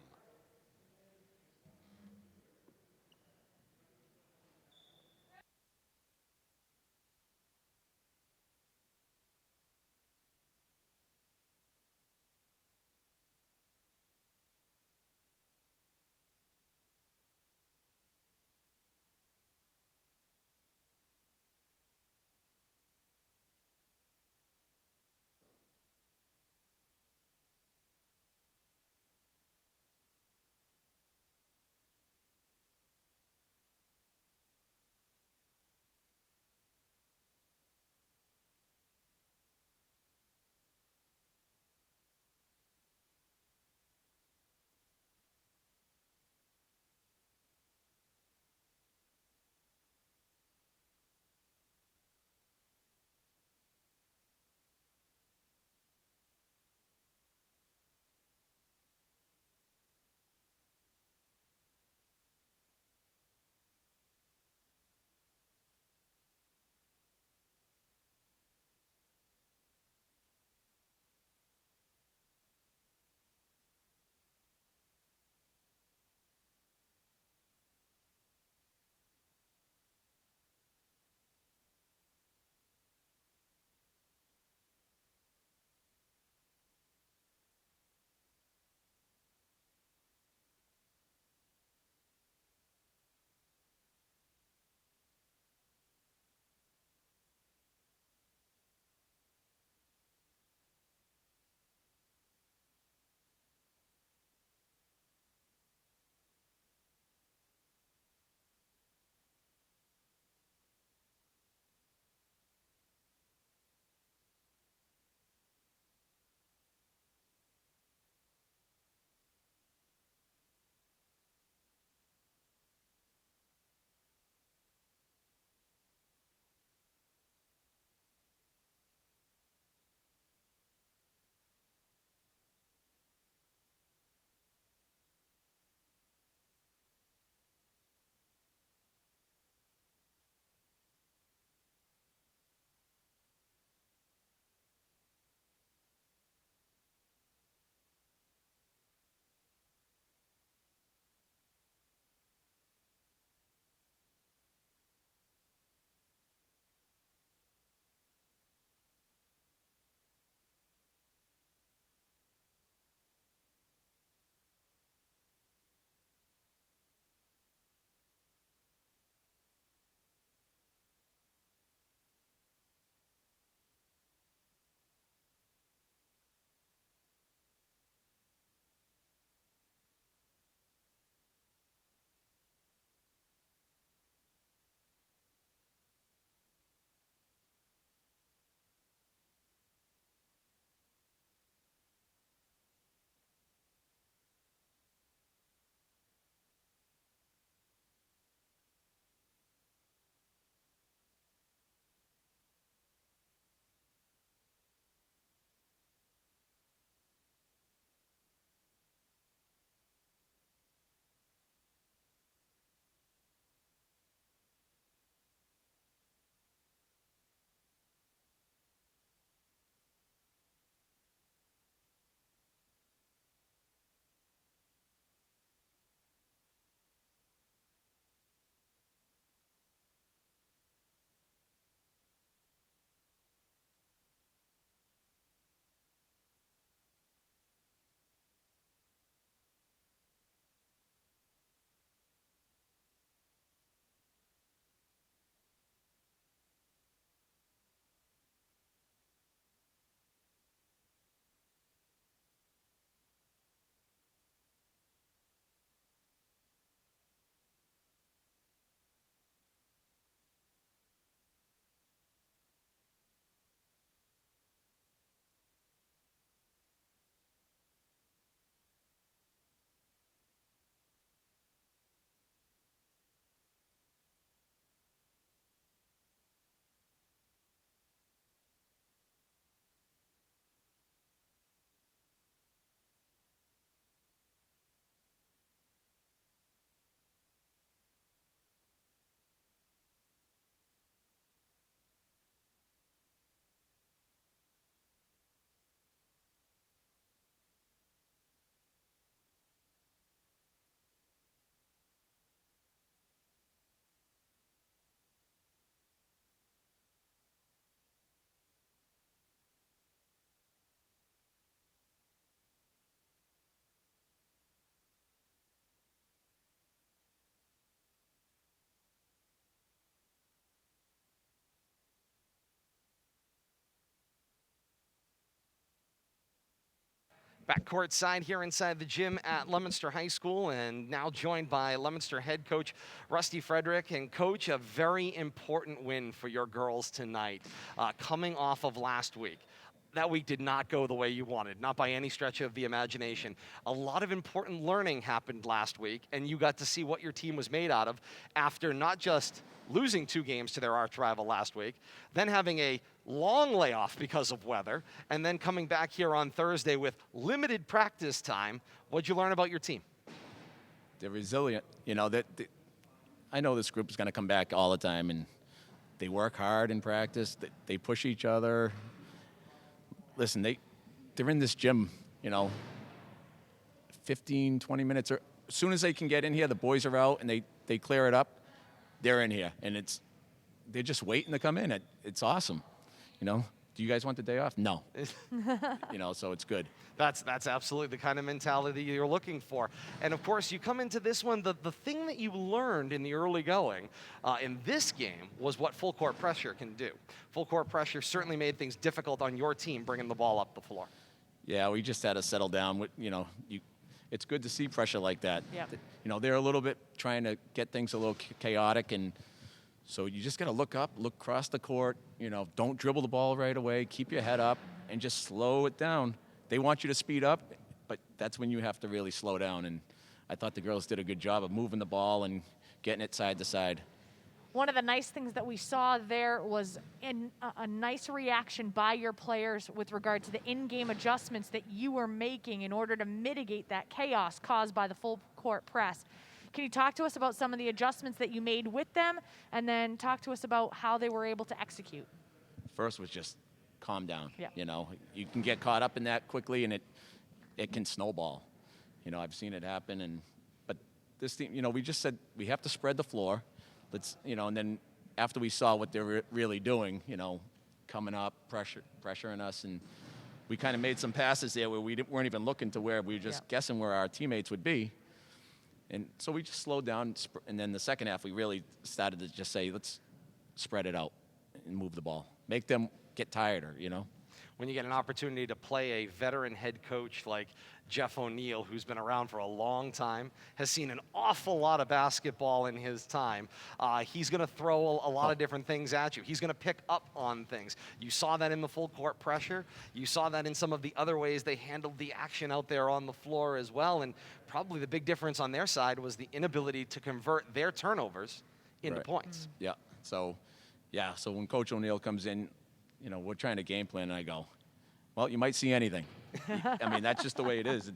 Back courtside here inside the gym at Leominster High School, and now joined by Leominster head coach Rusty Frederick. And coach, a very important win for your girls tonight, coming off of last week. That week did not go the way you wanted, not by any stretch of the imagination. A lot of important learning happened last week, and you got to see what your team was made out of after not just losing 2 games to their arch rival last week, then having a long layoff because of weather, and then coming back here on Thursday with limited practice time. What'd you learn about your team? They're resilient. You know, I know this group is going to come back all the time, and they work hard in practice. They push each other. Listen, they're in this gym, 15, 20 minutes. As soon as they can get in here, the boys are out, and they clear it up. They're in here, and they're just waiting to come in. It's awesome. Do you guys want the day off? No. So it's good. That's absolutely the kind of mentality you're looking for. And of course, you come into this one, the thing that you learned in the early going in this game was what full court pressure can do. Full court pressure certainly made things difficult on your team bringing the ball up the floor. Yeah, we just had to settle down. It's good to see pressure like that. Yep. They're a little bit trying to get things a little chaotic, and so you just got to look up, look across the court. Don't dribble the ball right away. Keep your head up and just slow it down. They want you to speed up, but that's when you have to really slow down. And I thought the girls did a good job of moving the ball and getting it side to side. One of the nice things that we saw there was a nice reaction by your players with regard to the in-game adjustments that you were making in order to mitigate that chaos caused by the full court press. Can you talk to us about some of the adjustments that you made with them, and then talk to us about how they were able to execute? First was just calm down. Yeah. You can get caught up in that quickly, and it can snowball. I've seen it happen, but this team, we just said we have to spread the floor. Let's, and then after we saw what they're really doing, coming up, pressuring us, and we kind of made some passes there where we weren't even looking to where we were just guessing where our teammates would be. And so we just slowed down, and then the second half we really started to just say, let's spread it out and move the ball. Make them get tireder, When you get an opportunity to play a veteran head coach like Jeff O'Neill, who's been around for a long time, has seen an awful lot of basketball in his time, he's going to throw a lot of different things at you. He's going to pick up on things. You saw that in the full court pressure. You saw that in some of the other ways they handled the action out there on the floor as well. And probably the big difference on their side was the inability to convert their turnovers into points. Yeah. So when Coach O'Neill comes in, we're trying to game plan, and I go, well, you might see anything. I mean, that's just the way it is.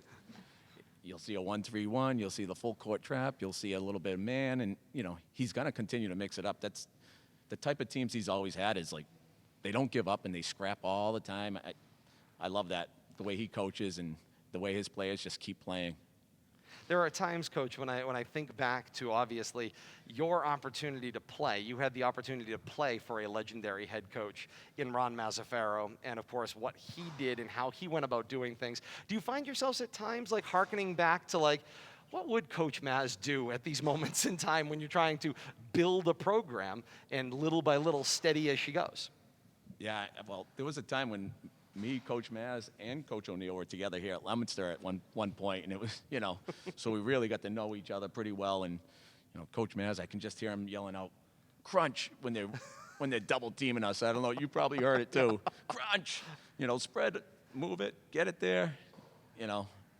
You'll see a 1-3-1. You'll see the full court trap. You'll see a little bit of man, and he's going to continue to mix it up. That's the type of teams he's always had. Is like they don't give up and they scrap all the time. I love that, the way he coaches and the way his players just keep playing. There are times, Coach, when I think back to, obviously, your opportunity to play. You had the opportunity to play for a legendary head coach in Ron Mazzaferro, and, of course, what he did and how he went about doing things. Do you find yourselves at times, hearkening back to, what would Coach Maz do at these moments in time when you're trying to build a program and little by little steady as she goes? Yeah, well, there was a time when me, Coach Maz, and Coach O'Neill were together here at Leominster at one point, and it was, so we really got to know each other pretty well. And, Coach Maz, I can just hear him yelling out, "Crunch," when they're double teaming us. I don't know, you probably heard it too. Crunch, spread it, move it, get it there,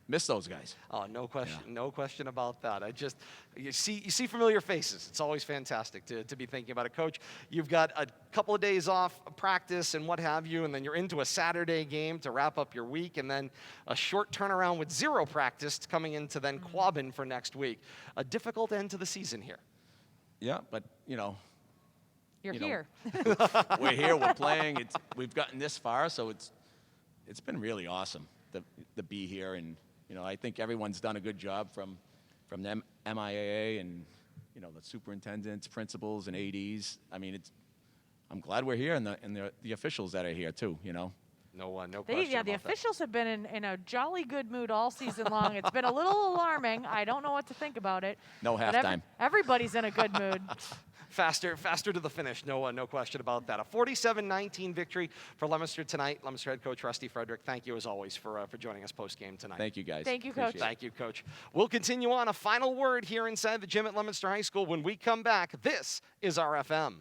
miss those guys. Oh, no question, no question about that. You see familiar faces. It's always fantastic to be thinking about it. Coach, you've got a couple of days off of practice and what have you, and then you're into a Saturday game to wrap up your week, and then a short turnaround with 0 practice coming into then Quabbin for next week. A difficult end to the season here. Yeah, but, You're here. We're here, we're playing. We've gotten this far, so it's been really awesome to be here. And, I think everyone's done a good job from the MIAA and, the superintendents, principals, and ADs. I mean, I'm glad we're here, and the officials that are here, too, No question Yeah, the officials have been in a jolly good mood all season long. It's been a little alarming. I don't know what to think about it. No halftime. Everybody's in a good mood. faster to the finish. No question about that. A 47-19 victory for Leominster tonight. Leominster head coach Rusty Frederick, thank you as always for joining us post-game tonight. Thank you, guys. Thank you, Coach. Appreciate it. Thank you, Coach. We'll continue on. A final word here inside the gym at Leominster High School when we come back. This is RFM.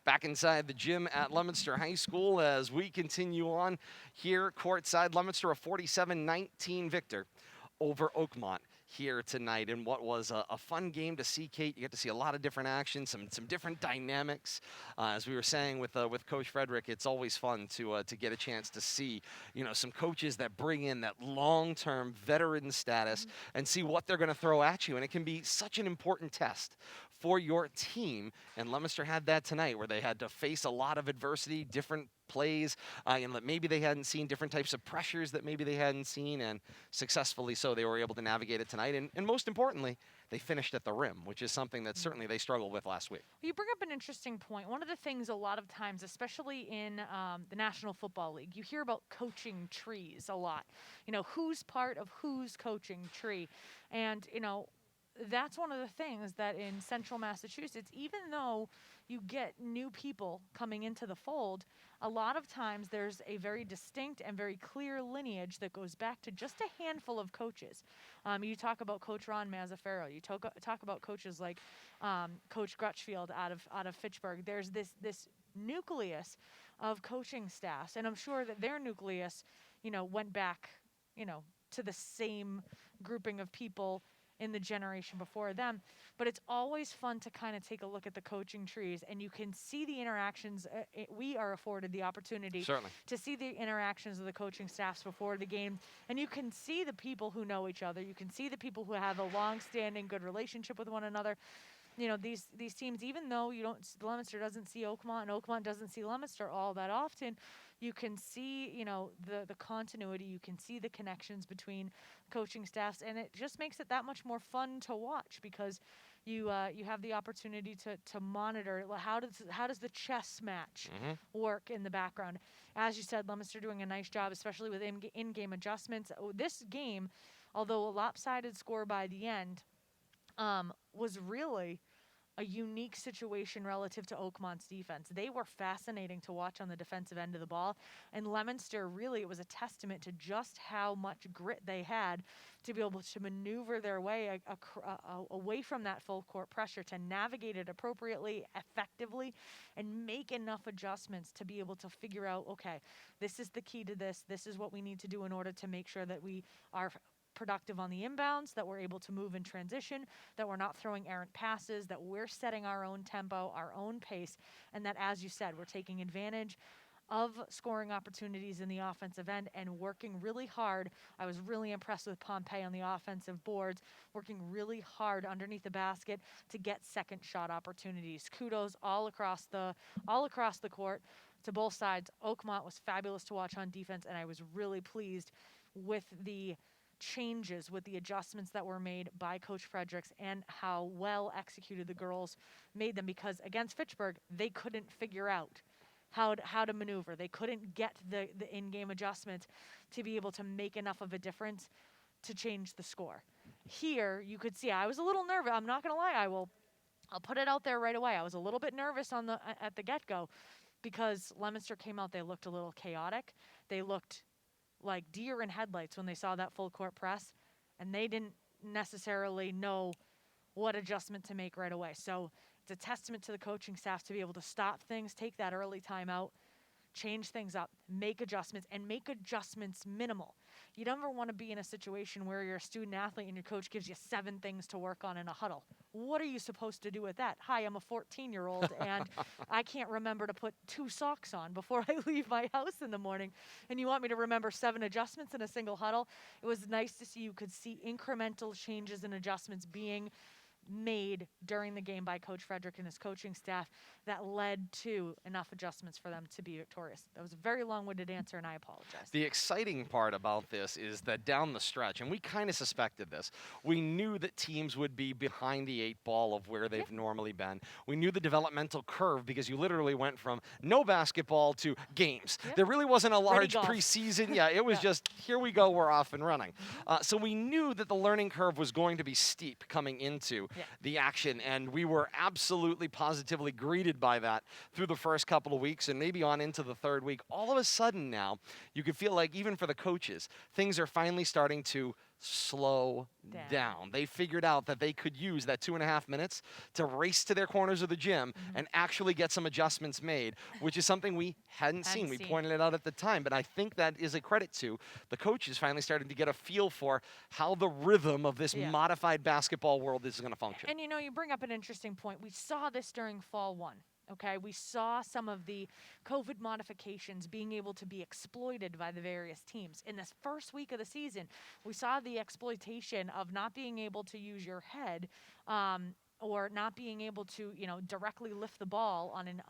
Back inside the gym at Leominster High School as we continue on here courtside. Leominster a 47-19 victor over Oakmont here tonight in what was a fun game to see, Kate. You get to see a lot of different action, some different dynamics. As we were saying with Coach Frederick, it's always fun to get a chance to see, some coaches that bring in that long-term veteran status and see what they're going to throw at you. And it can be such an important test for your team. And Leominster had that tonight, where they had to face a lot of adversity, different plays, and that maybe they hadn't seen, different types of pressures that maybe they hadn't seen, and successfully so they were able to navigate it tonight. And most importantly, they finished at the rim, which is something that certainly they struggled with last week. You bring up an interesting point. One of the things a lot of times, especially in the National Football League, you hear about coaching trees a lot. Who's part of whose coaching tree. And, that's one of the things that in central Massachusetts, even though you get new people coming into the fold, a lot of times there's a very distinct and very clear lineage that goes back to just a handful of coaches. You talk about Coach Ron Mazzaferro. You talk about coaches like Coach Grutchfield out of Fitchburg. There's this nucleus of coaching staffs, and I'm sure that their nucleus, went back, to the same grouping of people in the generation before them. But it's always fun to kind of take a look at the coaching trees, and you can see the interactions. We are afforded the opportunity to see the interactions of the coaching staffs before the game, and you can see the people who know each other. You can see the people who have a long-standing good relationship with one another. These teams, even though Leominster doesn't see Oakmont and Oakmont doesn't see Leominster all that often, you can see, the continuity. You can see the connections between coaching staffs, and it just makes it that much more fun to watch, because you have the opportunity to monitor how does the chess match work in the background. As you said, Leominster doing a nice job, especially with in-game adjustments. This game, although a lopsided score by the end, was really a unique situation relative to Oakmont's defense. They were fascinating to watch on the defensive end of the ball, and Leominster, really, it was a testament to just how much grit they had to be able to maneuver their way away from that full court pressure, to navigate it appropriately, effectively, and make enough adjustments to be able to figure out, okay, this is the key to this. This is what we need to do in order to make sure that we are productive on the inbounds, that we're able to move in transition, that we're not throwing errant passes, that we're setting our own tempo, our own pace, and that, as you said, we're taking advantage of scoring opportunities in the offensive end and working really hard. I was really impressed with Pompey on the offensive boards, working really hard underneath the basket to get second shot opportunities. Kudos all across the court to both sides. Oakmont was fabulous to watch on defense, and I was really pleased with the changes, with the adjustments that were made by Coach Fredericks and how well executed the girls made them, because against Fitchburg, they couldn't figure out how to maneuver. They couldn't get the in-game adjustments to be able to make enough of a difference to change the score. Here, you could see I was a little nervous. I'm not going to lie. I'll put it out there right away. I was a little bit nervous at the get-go, because Leominster came out. They looked a little chaotic. They looked like deer in headlights when they saw that full court press, and they didn't necessarily know what adjustment to make right away. So it's a testament to the coaching staff to be able to stop things, take that early timeout, change things up, make adjustments, and make adjustments minimal. You never want to be in a situation where you're a student athlete and your coach gives you 7 things to work on in a huddle. What are you supposed to do with that? Hi, I'm a 14-year-old and I can't remember to put 2 socks on before I leave my house in the morning, and you want me to remember 7 adjustments in a single huddle? It was nice to see you could see incremental changes and adjustments being made during the game by Coach Frederick and his coaching staff that led to enough adjustments for them to be victorious. That was a very long-winded answer, and I apologize. The exciting part about this is that down the stretch, and we kind of suspected this, we knew that teams would be behind the 8 ball of where they've normally been. We knew the developmental curve, because you literally went from no basketball to games. There really wasn't a large preseason. It was just, here we go, we're off and running. So we knew that the learning curve was going to be steep coming into the action, and we were absolutely positively greeted by that through the first couple of weeks and maybe on into the 3rd week. All of a sudden now, you could feel like, even for the coaches, things are finally starting to slow down. They figured out that they could use that 2.5 minutes to race to their corners of the gym and actually get some adjustments made, which is something we hadn't seen. We pointed it out at the time, but I think that is a credit to the coaches finally starting to get a feel for how the rhythm of this modified basketball world is going to function. And you bring up an interesting point. We saw this during Fall 1. Okay, we saw some of the COVID modifications being able to be exploited by the various teams. In this first week of the season, we saw the exploitation of not being able to use your head or not being able to, directly lift the ball on an,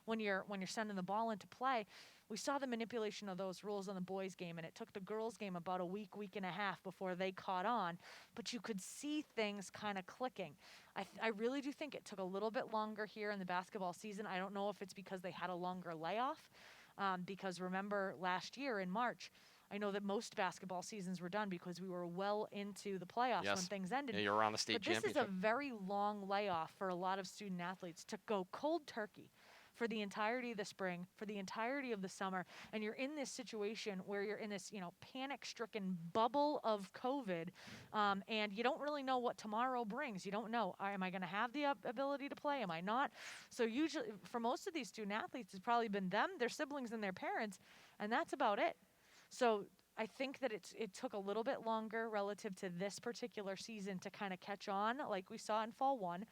when you're sending the ball into play. We saw the manipulation of those rules on the boys' game, and it took the girls' game about a week and a half before they caught on. But you could see things kind of clicking. I really do think it took a little bit longer here in the basketball season. I don't know if it's because they had a longer layoff, because remember last year in March, I know that most basketball seasons were done because we were well into the playoffs when things ended. Yeah, you're around the state championship. This is a very long layoff for a lot of student athletes to go cold turkey for the entirety of the spring, for the entirety of the summer, and you're in this situation where you're in this, panic-stricken bubble of COVID, and you don't really know what tomorrow brings. You don't know, am I going to have the ability to play? Am I not? So usually, for most of these student athletes, it's probably been them, their siblings, and their parents, and that's about it. So I think that it took a little bit longer relative to this particular season to kind of catch on, like we saw in Fall 1.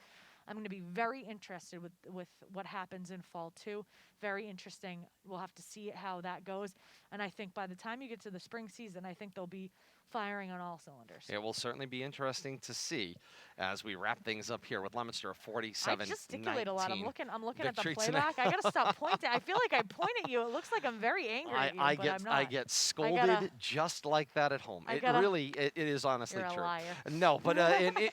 I'm going to be very interested with what happens in Fall 2. Very interesting. We'll have to see how that goes. And I think by the time you get to the spring season, I think they'll be firing on all cylinders. It will certainly be interesting to see as we wrap things up here with Leominster 47-19. I gesticulate a lot. I'm looking at the playback. I got to stop pointing. I feel like I point at you. It looks like I'm very angry at you, but I'm not. I get scolded just like that at home. It is honestly true. You're a liar. No, but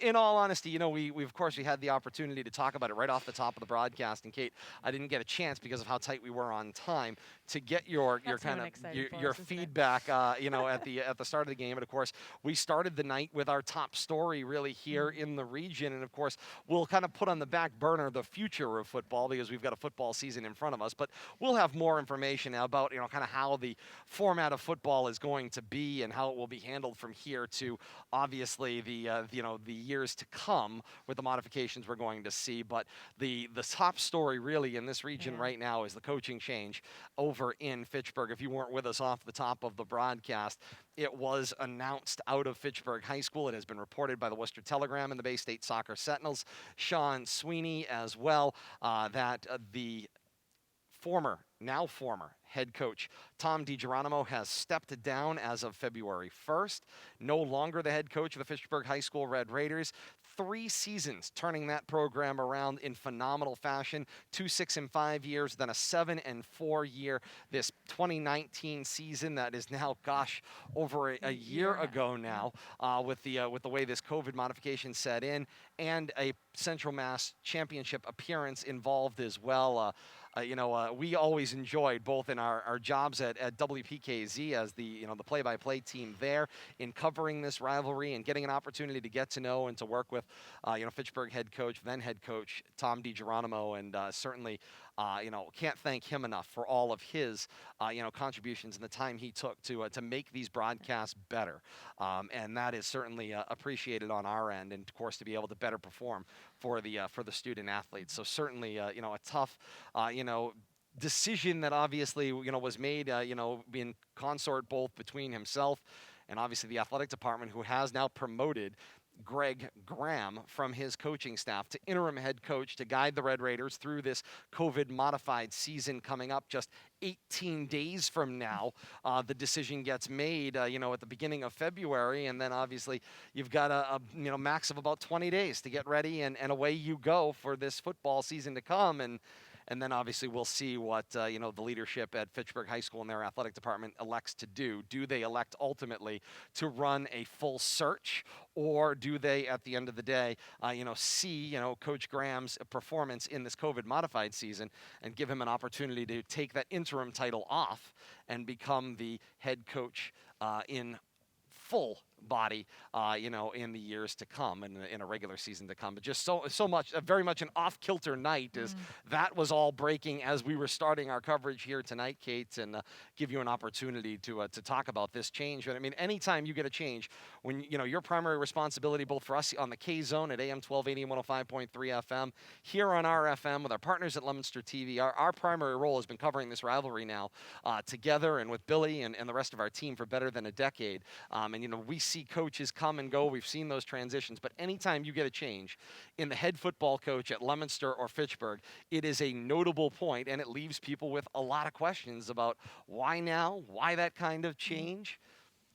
in all honesty, we of course we had the opportunity to talk about it right off the top of the broadcast. And Kate, I didn't get a chance because of how tight we were on time to get your feedback, at the start of the game. But of course, we started the night with our top story really here in the region, and of course, we'll kind of put on the back burner the future of football because we've got a football season in front of us. But we'll have more information about kind of how the format of football is going to be and how it will be handled from here to obviously the years to come with the modifications we're going to see. But the top story really in this region right now is the coaching change over in Fitchburg. If you weren't with us off the top of the broadcast, it was announced out of Fitchburg High School. It has been reported by the Worcester Telegram and the Bay State Soccer Sentinels, Sean Sweeney as well, that the now former head coach Tom DiGeronimo has stepped down as of February 1st. No longer the head coach of the Fitchburg High School Red Raiders. 3 seasons turning that program around in phenomenal fashion. 2 6-5 years, then a 7-4 year. This 2019 season that is now, over a year ago now, with the way this COVID modification set in, and a Central Mass Championship appearance involved as well. We always enjoyed both in our jobs at WPKZ as the play-by-play team there in covering this rivalry and getting an opportunity to get to know and to work with Fitchburg head coach Tom DiGeronimo, and certainly can't thank him enough for all of his contributions and the time he took to make these broadcasts better, and that is certainly appreciated on our end, and of course to be able to better perform for the student athletes. So certainly a tough decision that obviously was made in consort both between himself and obviously the athletic department, who has now promoted Greg Graham from his coaching staff to interim head coach to guide the Red Raiders through this COVID-modified season coming up just 18 days from now. The decision gets made, at the beginning of February, and then obviously you've got a max of about 20 days to get ready, and away you go for this football season to come. And then obviously we'll see what the leadership at Fitchburg High School and their athletic department elects to do. Do they elect ultimately to run a full search, or do they, at the end of the day, see Coach Graham's performance in this COVID modified season and give him an opportunity to take that interim title off and become the head coach in full body, in the years to come and in a regular season to come. But just so much, very much an off-kilter night as that was all breaking as we were starting our coverage here tonight, Kate, and give you an opportunity to talk about this change. But I mean, anytime you get a change, when your primary responsibility, both for us on the K Zone at AM 1280 and 105.3 FM, here on our FM with our partners at Leominster TV, our primary role has been covering this rivalry now together and with Billy and the rest of our team for better than a decade. And we see coaches come and go. We've seen those transitions. But anytime you get a change in the head football coach at Leominster or Fitchburg, it is a notable point, and it leaves people with a lot of questions about why now, why that kind of change.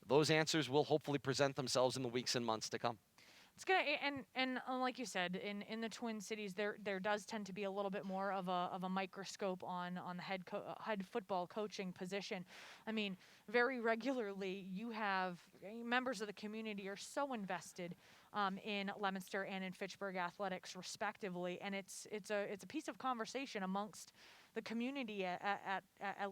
Those answers will hopefully present themselves in the weeks and months to come. It's gonna and like you said, in the Twin Cities, there does tend to be a little bit more of a microscope on the head football coaching position. I mean, very regularly you have members of the community are so invested in Leominster and in Fitchburg athletics, respectively, and it's a piece of conversation amongst the community at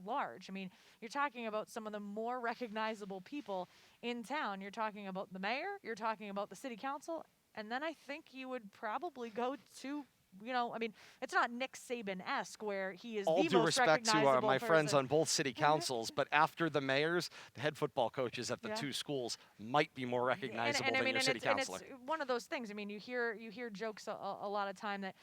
large. I mean, you're talking about some of the more recognizable people in town. You're talking about the mayor, you're talking about the city council, and then I think you would probably go to, I mean, it's not Nick Saban-esque where he is all the due most respect to recognizable my friends person. on both city councils, but after the mayors, the head football coaches at the Yeah. two schools might be more recognizable than your city councilor. It's one of those things. I mean, you hear jokes a lot of time that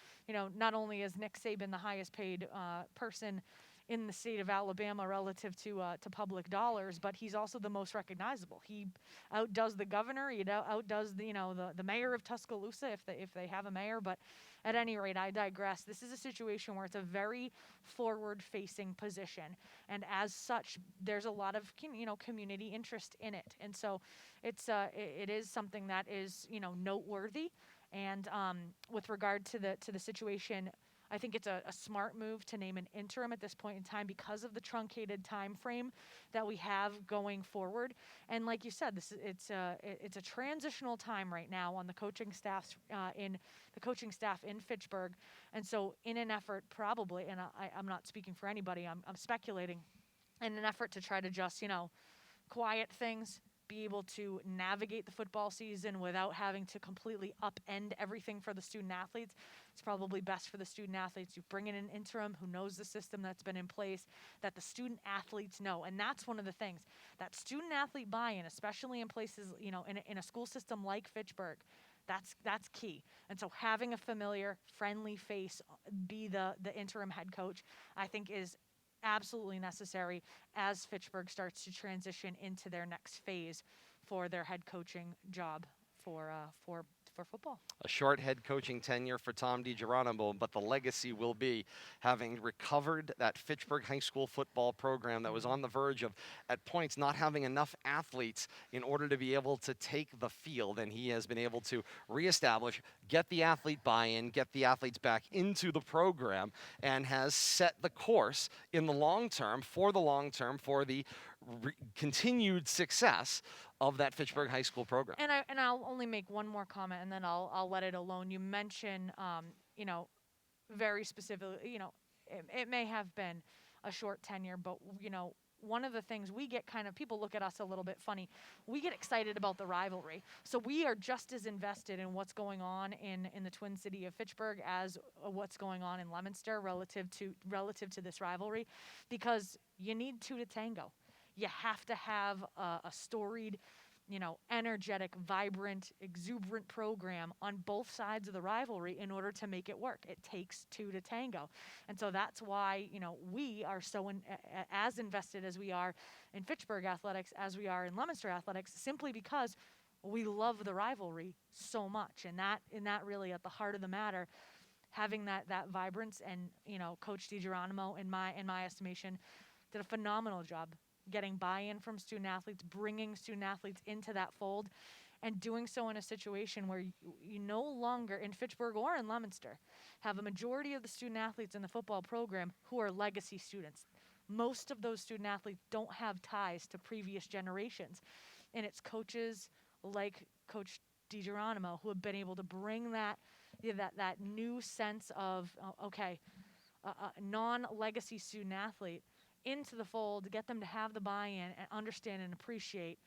not only is Nick Saban the highest paid person in the state of Alabama relative to public dollars, but he's also the most recognizable. He outdoes the governor. He outdoes the mayor of Tuscaloosa if they have a mayor. But at any rate, I digress. This is a situation where it's a very forward-facing position, and as such, there's a lot of community interest in it, and so it is something that is noteworthy. And with regard to the situation, I think it's a smart move to name an interim at this point in time because of the truncated time frame that we have going forward. And like you said, it's a transitional time right now on the coaching staff in Fitchburg. And so in an effort probably, and I'm not speaking for anybody, I'm speculating, in an effort to try to just, quiet things, be able to navigate the football season without having to completely upend everything for the student athletes. It's probably best for the student athletes. You bring in an interim who knows the system that's been in place, that the student athletes know. And that's one of the things, that student athlete buy-in, especially in places, in a school system like Fitchburg, that's key. And so having a familiar, friendly face be the interim head coach, I think is absolutely necessary as Fitchburg starts to transition into their next phase for their head coaching job for football. A short head coaching tenure for Tom DiGeronimo, but the legacy will be having recovered that Fitchburg High School football program that was on the verge of, at points, not having enough athletes in order to be able to take the field. And he has been able to reestablish, get the athlete buy-in, get the athletes back into the program, and has set the course in the long term for the continued success of that Fitchburg High School program. And I'll only make one more comment, and then I'll let it alone. You mentioned, very specifically, it may have been a short tenure, but one of the things we get people look at us a little bit funny. We get excited about the rivalry, so we are just as invested in what's going on in the Twin City of Fitchburg as what's going on in Leominster relative to this rivalry, because you need two to tango. You have to have a storied, energetic, vibrant, exuberant program on both sides of the rivalry in order to make it work. It takes two to tango. And so that's why, we are so as invested as we are in Fitchburg athletics as we are in Leominster athletics, simply because we love the rivalry so much. And that really at the heart of the matter, having that vibrance, and, Coach DiGeronimo, in my estimation, did a phenomenal job getting buy-in from student athletes, bringing student athletes into that fold, and doing so in a situation where you no longer, in Fitchburg or in Leominster, have a majority of the student athletes in the football program who are legacy students. Most of those student athletes don't have ties to previous generations, and it's coaches like Coach DiGeronimo who have been able to bring that new sense of, a non-legacy student athlete into the fold, to get them to have the buy-in and understand and appreciate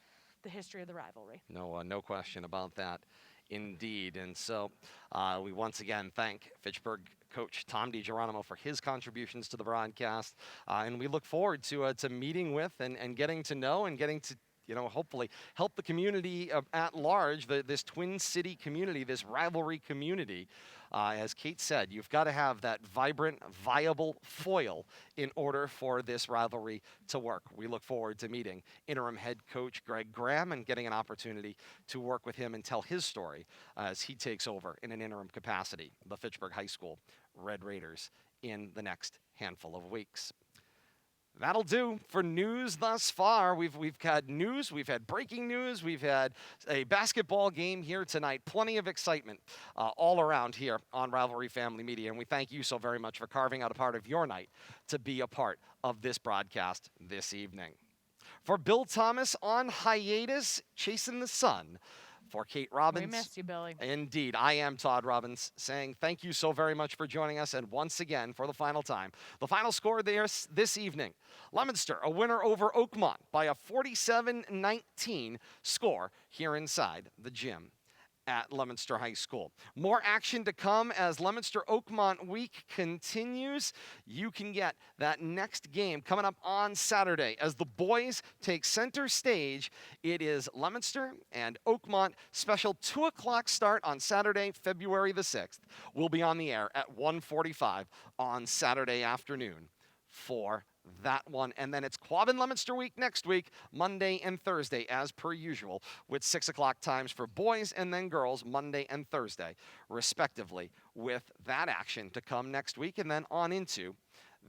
the history of the rivalry. No question about that, indeed. And so we once again thank Fitchburg coach Tom DiGeronimo for his contributions to the broadcast, and we look forward to meeting with and getting to know and getting to hopefully help the community at large, this Twin City community, this rivalry community. As Kate said, you've got to have that vibrant, viable foil in order for this rivalry to work. We look forward to meeting interim head coach Greg Graham and getting an opportunity to work with him and tell his story as he takes over in an interim capacity, the Fitchburg High School Red Raiders, in the next handful of weeks. That'll do for news thus far. We've had news, we've had breaking news, we've had a basketball game here tonight. Plenty of excitement all around here on Rivalry Family Media, and we thank you so very much for carving out a part of your night to be a part of this broadcast this evening. For Bill Thomas on hiatus, chasing the sun. For Kate Robbins. We missed you, Billy. Indeed. I am Todd Robbins saying thank you so very much for joining us. And once again, for the final time, the final score there this evening, Leominster, a winner over Oakmont by a 47-19 score here inside the gym at Leominster High School. More action to come as Leominster Oakmont week continues. You can get that next game coming up on Saturday as the boys take center stage. It is Leominster and Oakmont, special 2 o'clock start on Saturday, February the 6th. We'll be on the air at 1:45 on Saturday afternoon for that one. And then it's Quab and Leominster week next week, Monday and Thursday, as per usual, with 6 o'clock times for boys and then girls, Monday and Thursday, respectively, with that action to come next week and then on into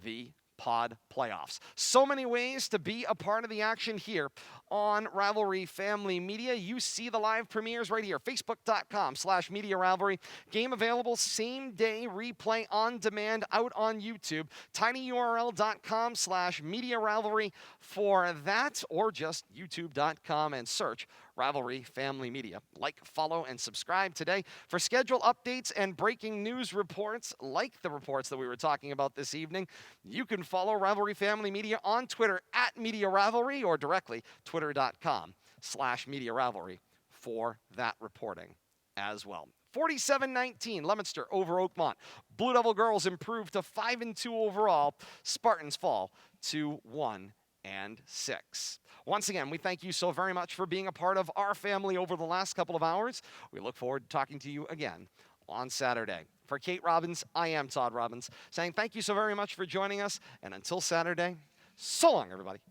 the pod playoffs. So many ways to be a part of the action here on Rivalry Family Media. You see the live premieres right here, facebook.com/Media Rivalry. Game available same day replay on demand out on YouTube. tinyurl.com/Media Rivalry for that, or just youtube.com and search Rivalry Family Media. Like, follow, and subscribe today for schedule updates and breaking news reports like the reports that we were talking about this evening. You can follow Rivalry Family Media on Twitter @Media Rivalry or directly twitter.com/Media Rivalry for that reporting as well. 47-19, Leominster over Oakmont. Blue Devil girls improve to 5-2 overall. Spartans fall to 1-6. Once again, we thank you so very much for being a part of our family over the last couple of hours. We look forward to talking to you again on Saturday. For Kate Robbins, I am Todd Robbins, saying thank you so very much for joining us. And until Saturday, so long, everybody.